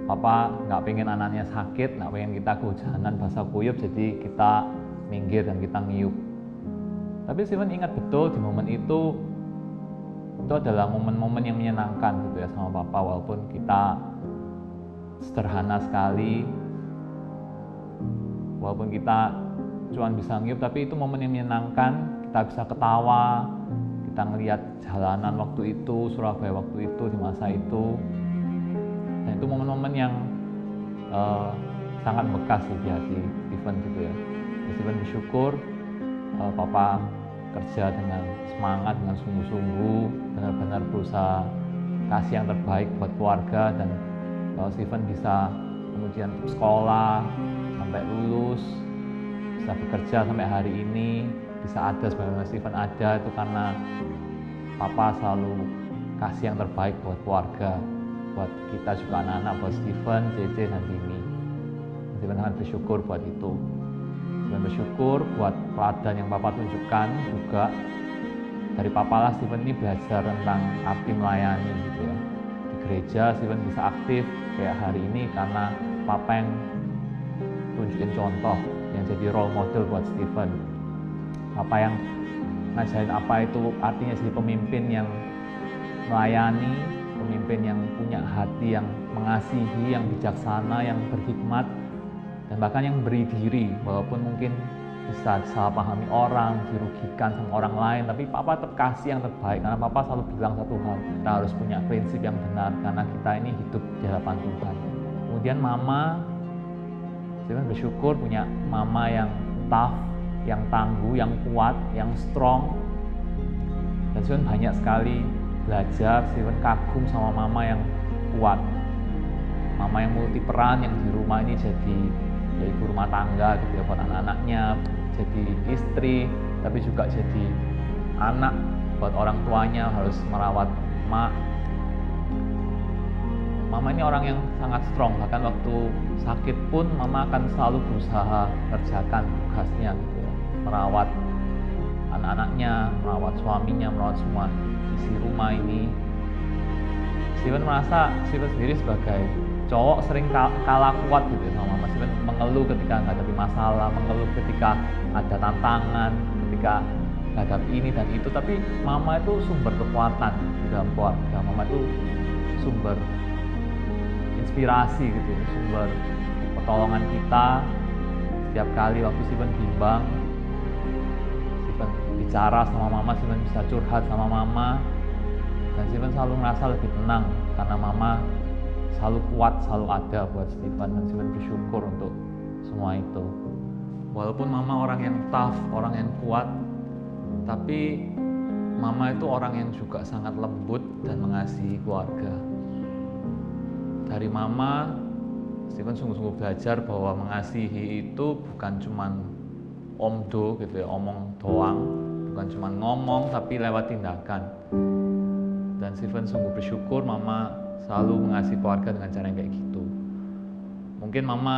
papa nggak pengen anaknya sakit, nggak pengen kita kehujanan basah kuyup, jadi kita minggir dan kita ngiyup. Tapi Stephen ingat betul di momen itu adalah momen-momen yang menyenangkan gitu ya sama papa, walaupun kita sederhana sekali, walaupun kita cuma bisa ngiyup, tapi itu momen yang menyenangkan. Kita bisa ketawa, kita ngelihat jalanan waktu itu, Surabaya waktu itu, di masa itu. Dan itu momen-momen yang sangat bekas di hati Stephen gitu ya. Stephen bersyukur papa kerja dengan semangat, dengan sungguh-sungguh, benar-benar berusaha kasih yang terbaik buat keluarga. Dan Stephen bisa kemudian sekolah sampai lulus, bisa bekerja sampai hari ini, bisa ada sebagaimana Stephen ada, itu karena papa selalu kasih yang terbaik buat keluarga. buat kita juga anak-anak, buat Steven, JJ, dan Timi. Steven sangat bersyukur buat itu. Steven bersyukur buat teladan yang Papa tunjukkan juga. Dari Papa lah Steven ini belajar tentang arti melayani gitu ya. Di gereja Steven bisa aktif kayak hari ini karena Papa yang tunjukin contoh, yang jadi role model buat Steven. Papa yang ngajarin apa itu artinya jadi pemimpin yang melayani, pemimpin yang punya hati yang mengasihi, yang bijaksana, yang berhikmat, dan bahkan yang beri diri walaupun mungkin bisa disalahpahami orang, dirugikan sama orang lain, tapi Papa tetap kasih yang terbaik karena Papa selalu bilang satu hal, kita harus punya prinsip yang benar karena kita ini hidup di hadapan Tuhan. Kemudian Mama, Steven bersyukur punya Mama yang tough, yang tangguh, yang kuat, yang strong. Dan Steven banyak sekali belajar, Steven kagum sama Mama yang kuat. Mama yang multi peran, yang di rumah ini jadi ya ibu rumah tangga gitu ya buat anak-anaknya, jadi istri, tapi juga jadi anak buat orang tuanya, harus merawat emak. Mama ini orang yang sangat strong, bahkan waktu sakit pun Mama akan selalu berusaha kerjakan tugasnya gitu ya, merawat anak-anaknya, merawat suaminya, merawat semua isi rumah ini. Steven merasa Steven sendiri sebagai cowok sering kalah kuat gitu sama Mama. Steven mengeluh ketika menghadapi masalah, mengeluh ketika ada tantangan, ketika menghadapi ini dan itu, tapi Mama itu sumber kekuatan di dalam keluarga. Mama itu sumber inspirasi gitu, sumber pertolongan kita. Setiap kali waktu Steven bimbang, Steven bicara sama Mama, Steven bisa curhat sama Mama, dan Steven selalu merasa lebih tenang karena Mama selalu kuat, selalu ada buat Steven, dan Steven bersyukur untuk semua itu. Walaupun Mama orang yang tough, orang yang kuat, tapi Mama itu orang yang juga sangat lembut dan mengasihi keluarga. Dari Mama, Steven sungguh-sungguh belajar bahwa mengasihi itu bukan cuman omdo gitu ya, omong doang, bukan cuman ngomong tapi lewat tindakan. Dan Steven sungguh bersyukur Mama selalu mengasihi keluarga dengan cara yang kayak gitu. Mungkin Mama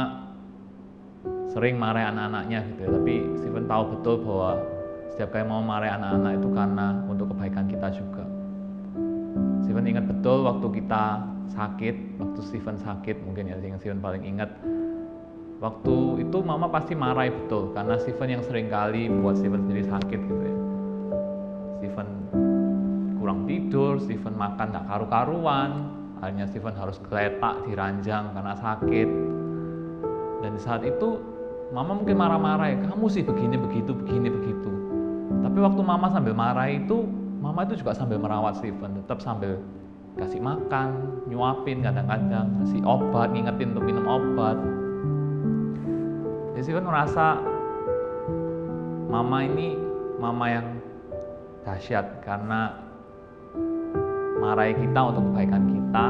sering marahi anak-anaknya gitu ya, tapi Steven tahu betul bahwa setiap kali Mama marahi anak-anak itu karena untuk kebaikan kita juga. Steven ingat betul waktu kita sakit, waktu Steven sakit mungkin ya, yang Steven paling ingat. Waktu itu Mama pasti marahi betul, karena Steven yang sering kali buat Steven sendiri sakit gitu ya. Steven kurang tidur, Steven makan gak karu-karuan, akhirnya Steven harus geletak di ranjang karena sakit. Dan di saat itu Mama mungkin marah-marah ya, kamu sih begini begitu, begini begitu. Tapi waktu Mama sambil marah itu, Mama itu juga sambil merawat Steven, tetap sambil kasih makan, nyuapin kadang-kadang, kasih obat, ngingetin untuk minum obat. Jadi Steven merasa Mama ini Mama yang dahsyat karena marahi kita untuk kebaikan kita,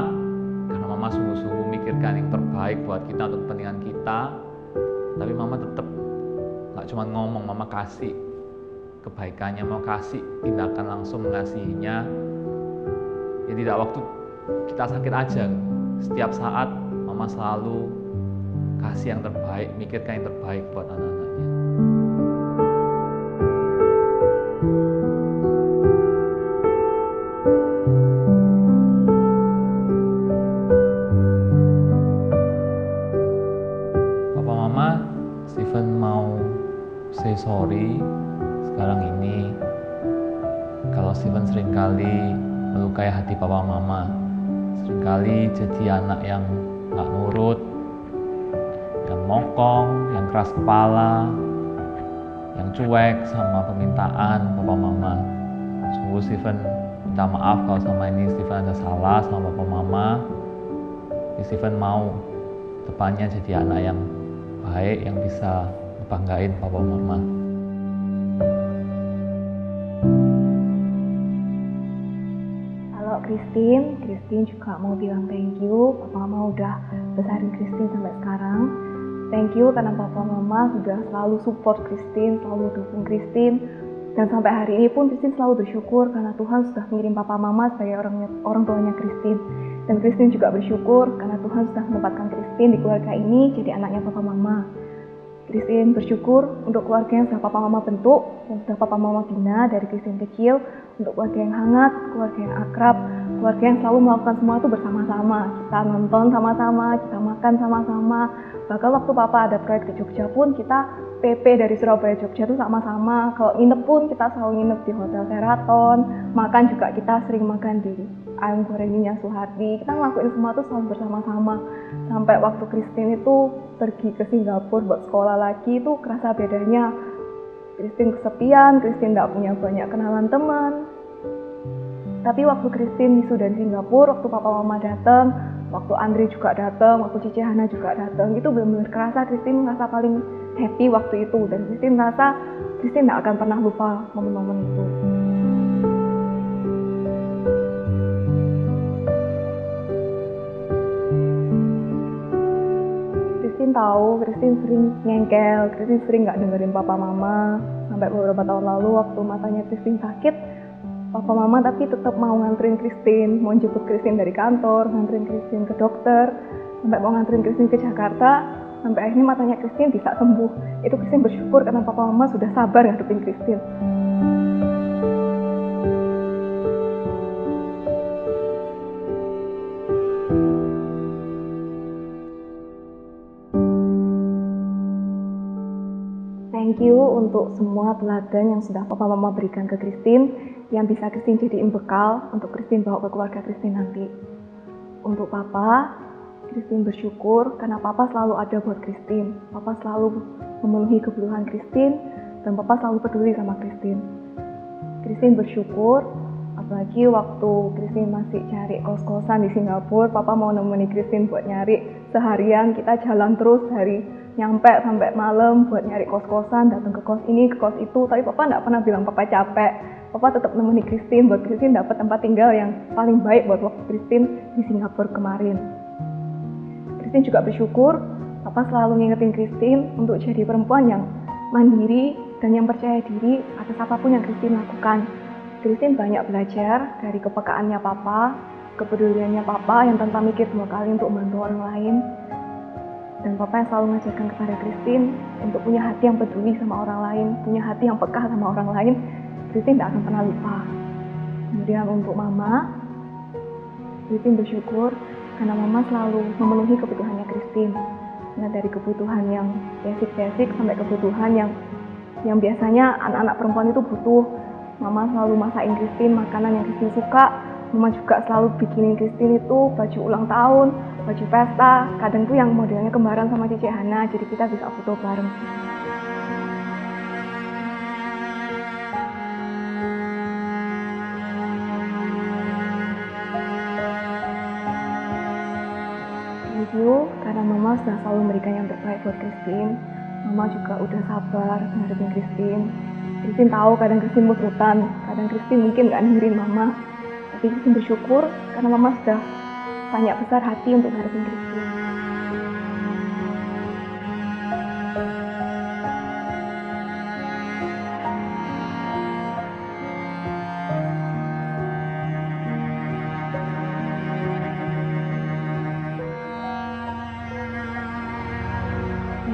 karena Mama sungguh-sungguh mikirkan yang terbaik buat kita untuk kepentingan kita. Tapi Mama tetap gak cuma ngomong, Mama kasih kebaikannya, Mama kasih tindakan langsung mengasihinya. Ya tidak waktu kita sakit aja, setiap saat Mama selalu kasih yang terbaik, mikirkan yang terbaik buat anak-anaknya. Papa Mama, Steven mau say sorry sekarang ini kalau Steven seringkali melukai hati Papa Mama, seringkali jadi anak yang gak nurut, yang mokong, yang keras kepala, yang cuek sama permintaan Papa Mama. Sungguh Steven minta maaf kalau sama ini Steven ada salah sama Papa Mama. Steven mau depannya jadi anak yang baik, yang bisa banggain Papa Mama. Christine juga mau bilang thank you. Papa Mama udah besarin Christine sampai sekarang. Thank you karena Papa Mama sudah selalu support Christine, selalu dukung Christine. Dan sampai hari ini pun Christine selalu bersyukur karena Tuhan sudah mengirim Papa Mama sebagai orang tuanya Christine. Dan Christine juga bersyukur karena Tuhan sudah menempatkan Christine di keluarga ini jadi anaknya papa mama. Christine bersyukur untuk keluarga yang sudah papa mama bentuk, yang sudah papa mama bina dari Christine kecil, untuk keluarga yang hangat, keluarga yang akrab, keluarga yang selalu melakukan semua itu bersama-sama. Kita nonton sama-sama, kita makan sama-sama. Bahkan waktu papa ada proyek di Jogja pun kita PP dari Surabaya Jogja itu sama-sama. Kalau nginep pun kita selalu nginep di Hotel Sheraton. Makan juga kita sering makan di Ayam Goreng Nyonya Suhardi. Kita ngelakuin semua itu selalu bersama-sama. Sampai waktu Christine itu pergi ke Singapura buat sekolah lagi, itu kerasa bedanya. Christine kesepian, Christine tidak punya banyak kenalan teman. Tapi waktu Christine wisuda di Singapura, waktu papa mama datang, waktu Andre juga datang, waktu Cici Hana juga datang, itu benar-benar kerasa Christine merasa paling happy waktu itu. Dan Christine merasa Christine tidak akan pernah lupa momen-momen itu. Christine tahu, Christine sering ngengkel, Christine sering nggak dengerin papa mama. Sampai beberapa tahun lalu waktu matanya Christine sakit, papa mama tapi tetap mau nganterin Christine, mau jemput Christine dari kantor, nganterin Christine ke dokter, sampai mau nganterin Christine ke Jakarta, sampai akhirnya matanya Christine bisa sembuh. Itu Christine bersyukur karena papa mama sudah sabar ngadepin Christine. Thank you untuk semua teladan yang sudah papa mama berikan ke Christine, yang bisa Christine jadiin bekal untuk Christine bawa ke keluarga Christine nanti. Untuk papa, Christine bersyukur karena papa selalu ada buat Christine. Papa selalu memenuhi kebutuhan Christine, dan papa selalu peduli sama Christine. Christine bersyukur, apalagi waktu Christine masih cari kos-kosan di Singapura, papa mau nemenin Christine buat nyari seharian. Kita jalan terus dari nyampe sampai malam buat nyari kos-kosan, datang ke kos ini, ke kos itu. Tapi papa nggak pernah bilang papa capek. Papa tetap nemenin Christine buat Christine dapat tempat tinggal yang paling baik buat waktu Christine di Singapura kemarin. Christine juga bersyukur, papa selalu ngingetin Christine untuk jadi perempuan yang mandiri dan yang percaya diri atas apapun yang Christine lakukan. Christine banyak belajar dari kepekaannya papa, kepeduliannya papa yang tanpa mikir dua kali untuk membantu orang lain. Dan papa yang selalu mengajarkan kepada Christine untuk punya hati yang peduli sama orang lain, punya hati yang peka sama orang lain. Christine tidak akan pernah lupa. Kemudian untuk mama, Christine bersyukur karena mama selalu memenuhi kebutuhannya Christine. Nah, dari kebutuhan yang basic sampai kebutuhan yang biasanya anak-anak perempuan itu butuh. Mama selalu masakin Christine makanan yang Christine suka. Mama juga selalu bikinin Christine itu baju ulang tahun, baju pesta. Kadang tuh yang modelnya kembaran sama Cici Hana, jadi kita bisa foto bareng. Thank you, karena Mama sudah selalu memberikan yang terbaik buat Christine. Mama juga udah sabar ngadepin Christine. Christine tahu kadang Christine mut-mutan, kadang Christine mungkin nggak dengerin Mama. Tapi Christine bersyukur karena Mama sudah banyak besar hati untuk ngadepin Christine.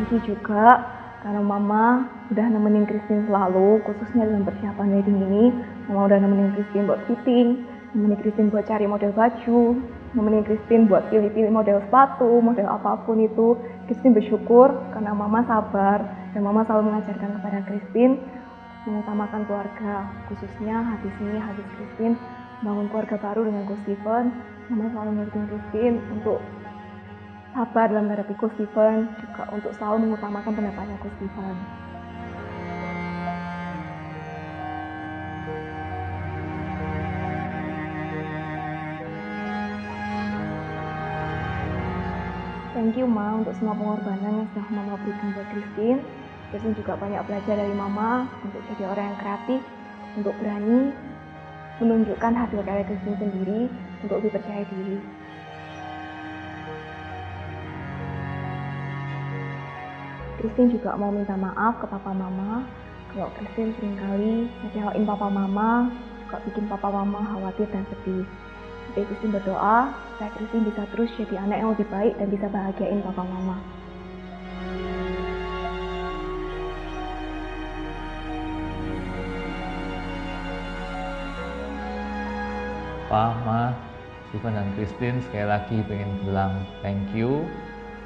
Thank you juga karena Mama udah nemenin Christine selalu, khususnya dalam persiapan wedding ini. Mama udah nemenin Christine buat fitting, nemenin Christine buat cari model baju, nemenin Christine buat pilih-pilih model sepatu, model apapun itu. Christine bersyukur karena Mama sabar dan Mama selalu mengajarkan kepada Christine mengutamakan keluarga, khususnya habis Christine bangun keluarga baru dengan Coach Stephen. Mama selalu ngertiin Christine untuk sabar dalam menghadapi Coach Stephen, juga untuk selalu mengutamakan pendapatnya Coach Stephen. Thank you Ma untuk semua pengorbanan yang sudah Mama berikan buat Christine. Christine juga banyak belajar dari Mama untuk jadi orang yang kreatif, untuk berani menunjukkan hasil karya Christine sendiri, untuk lebih percaya diri. Christine juga mau minta maaf ke papa mama kalau Christine seringkali ngecewain papa mama, juga bikin papa mama khawatir dan sedih. Seperti Christine berdoa, supaya Christine bisa terus jadi anak yang lebih baik dan bisa bahagiain papa mama. Pak, Ma, Stephen dan Christine sekali lagi pengen bilang thank you.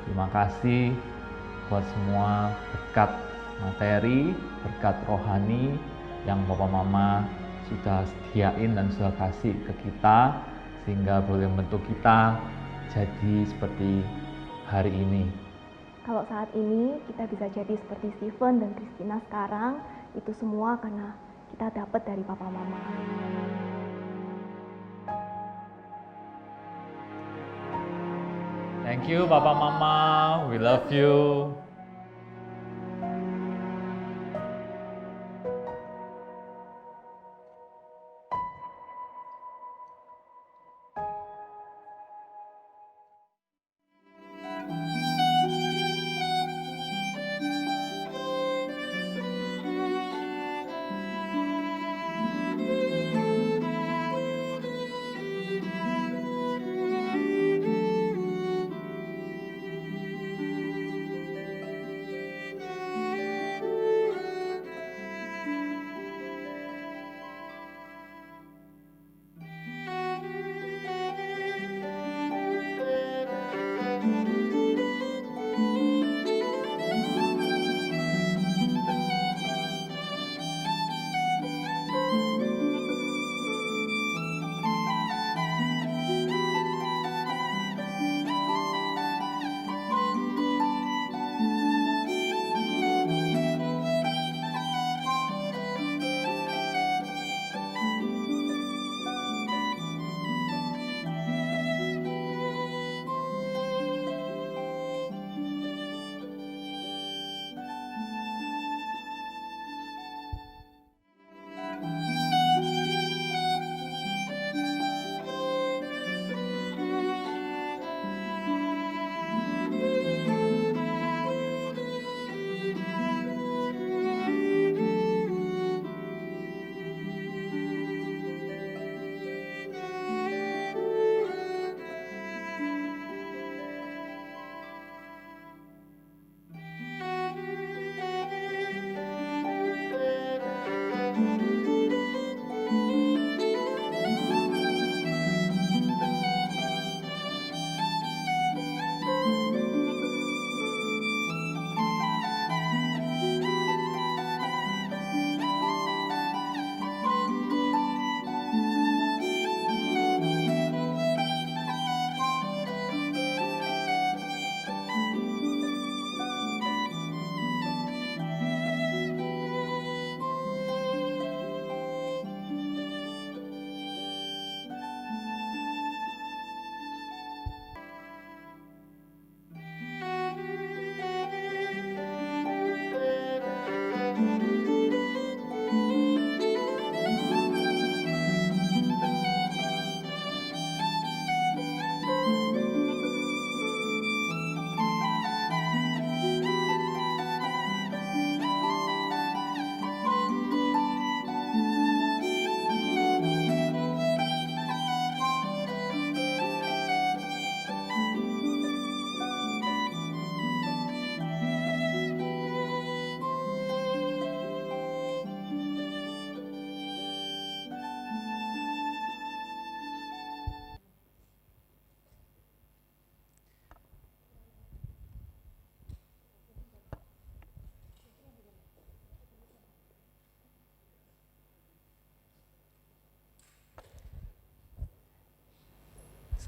Terima kasih buat semua berkat materi, berkat rohani yang Bapak Mama sudah sediain dan sudah kasih ke kita, sehingga boleh membentuk kita jadi seperti hari ini. Kalau saat ini kita bisa jadi seperti Stephen dan Christina sekarang, itu semua karena kita dapat dari papa mama. Thank you Papa Mama, we love you.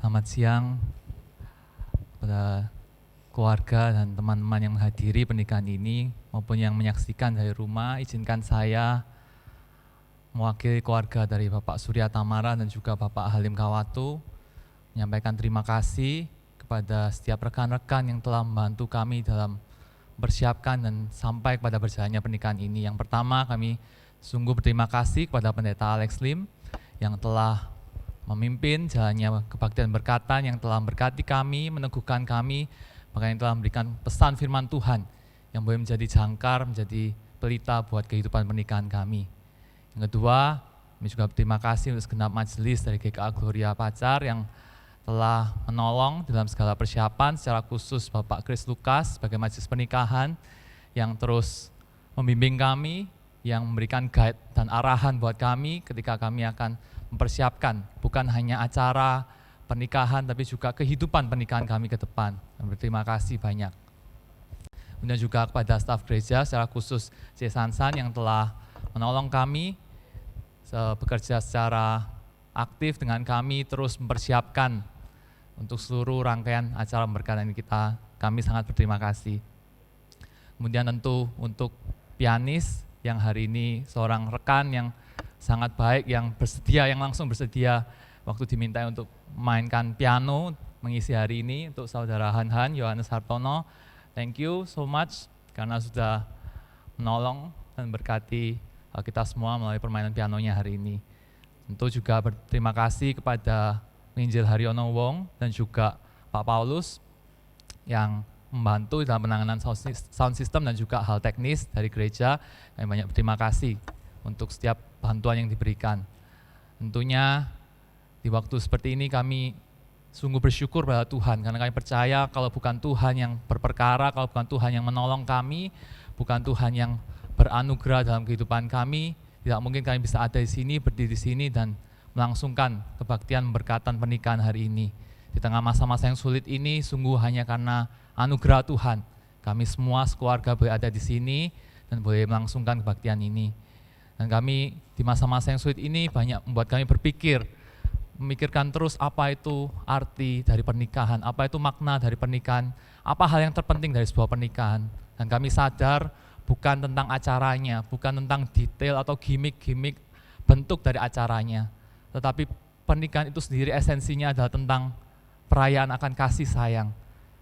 Selamat siang kepada keluarga dan teman-teman yang menghadiri pernikahan ini maupun yang menyaksikan dari rumah. Izinkan saya mewakili keluarga dari Bapak Surya Tamara dan juga Bapak Halim Kawatu menyampaikan terima kasih kepada setiap rekan-rekan yang telah membantu kami dalam mempersiapkan dan sampai kepada berjalannya pernikahan ini. Yang pertama, kami sungguh berterima kasih kepada Pendeta Alex Lim yang telah memimpin jalannya kebaktian berkatan, yang telah memberkati kami, meneguhkan kami, bahkan yang telah memberikan pesan firman Tuhan yang boleh menjadi jangkar, menjadi pelita buat kehidupan pernikahan kami. Yang kedua, Kami juga berterima kasih untuk segenap majelis dari GKA Gloria Pacar yang telah menolong dalam segala persiapan, secara khusus Bapak Chris Lukas sebagai majelis pernikahan yang terus membimbing kami, yang memberikan guide dan arahan buat kami ketika kami akan mempersiapkan bukan hanya acara pernikahan tapi juga kehidupan pernikahan kami ke depan. Berterima kasih banyak. Kemudian juga kepada staf gereja secara khusus C. Sansan yang telah menolong kami bekerja secara aktif dengan kami, terus mempersiapkan untuk seluruh rangkaian acara pemberkatan kita. Kami sangat berterima kasih. Kemudian tentu untuk pianis yang hari ini seorang rekan yang sangat baik, yang bersedia, yang langsung bersedia waktu diminta untuk memainkan piano mengisi hari ini, untuk saudara Han Yohanes Hartono. Thank you so much karena sudah menolong dan berkati kita semua melalui permainan pianonya hari ini. Tentu juga berterima kasih kepada Penginjil Haryono Wong dan juga Pak Paulus yang membantu dalam penanganan sound system dan juga hal teknis dari gereja. Kami banyak berterima kasih untuk setiap bantuan yang diberikan. Tentunya di waktu seperti ini kami sungguh bersyukur pada Tuhan, karena kami percaya kalau bukan Tuhan yang berperkara, kalau bukan Tuhan yang menolong kami, bukan Tuhan yang beranugerah dalam kehidupan kami, tidak mungkin kami bisa ada di sini, berdiri di sini dan melangsungkan kebaktian berkatan pernikahan hari ini. Di tengah masa-masa yang sulit ini, sungguh hanya karena anugerah Tuhan, kami semua sekeluarga boleh ada di sini dan boleh melangsungkan kebaktian ini. Dan kami di masa-masa yang sulit ini banyak membuat kami memikirkan terus apa itu arti dari pernikahan, apa itu makna dari pernikahan, apa hal yang terpenting dari sebuah pernikahan. Dan kami sadar bukan tentang acaranya, bukan tentang detail atau gimmick-gimmick bentuk dari acaranya, tetapi pernikahan itu sendiri esensinya adalah tentang perayaan akan kasih sayang.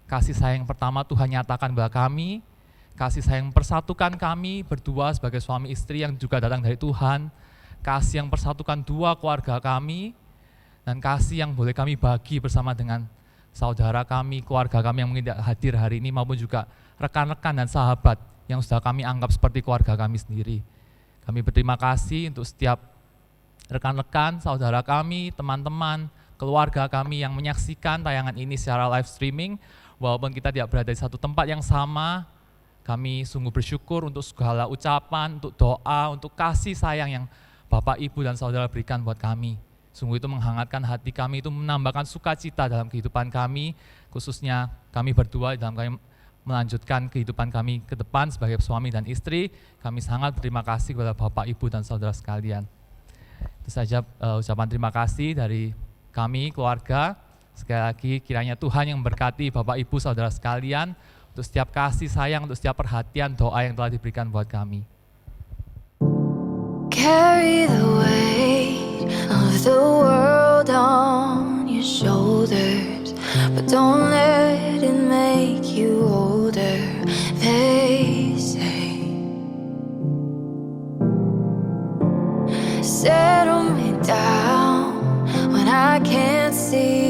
Kasih sayang pertama Tuhan nyatakan kepada kami, kasih sayang persatukan kami berdua sebagai suami istri yang juga datang dari Tuhan, kasih yang persatukan dua keluarga kami, dan kasih yang boleh kami bagi bersama dengan saudara kami, keluarga kami yang mungkin tidak hadir hari ini, maupun juga rekan-rekan dan sahabat yang sudah kami anggap seperti keluarga kami sendiri. Kami berterima kasih untuk setiap rekan-rekan, saudara kami, teman-teman, keluarga kami yang menyaksikan tayangan ini secara live streaming. Walaupun kita tidak berada di satu tempat yang sama, kami sungguh bersyukur untuk segala ucapan, untuk doa, untuk kasih sayang yang Bapak, Ibu, dan Saudara berikan buat kami. Sungguh itu menghangatkan hati kami, itu menambahkan sukacita dalam kehidupan kami, khususnya kami berdua dalam kami melanjutkan kehidupan kami ke depan sebagai suami dan istri. Kami sangat berterima kasih kepada Bapak, Ibu, dan Saudara sekalian. Itu saja ucapan terima kasih dari kami, keluarga. Sekali lagi kiranya Tuhan yang memberkati Bapak, Ibu, Saudara sekalian untuk setiap kasih sayang, untuk setiap perhatian, doa yang telah diberikan buat kami. Carry the weight of the world on your shoulders, but don't let it make you older. They say, settle me down when I can't see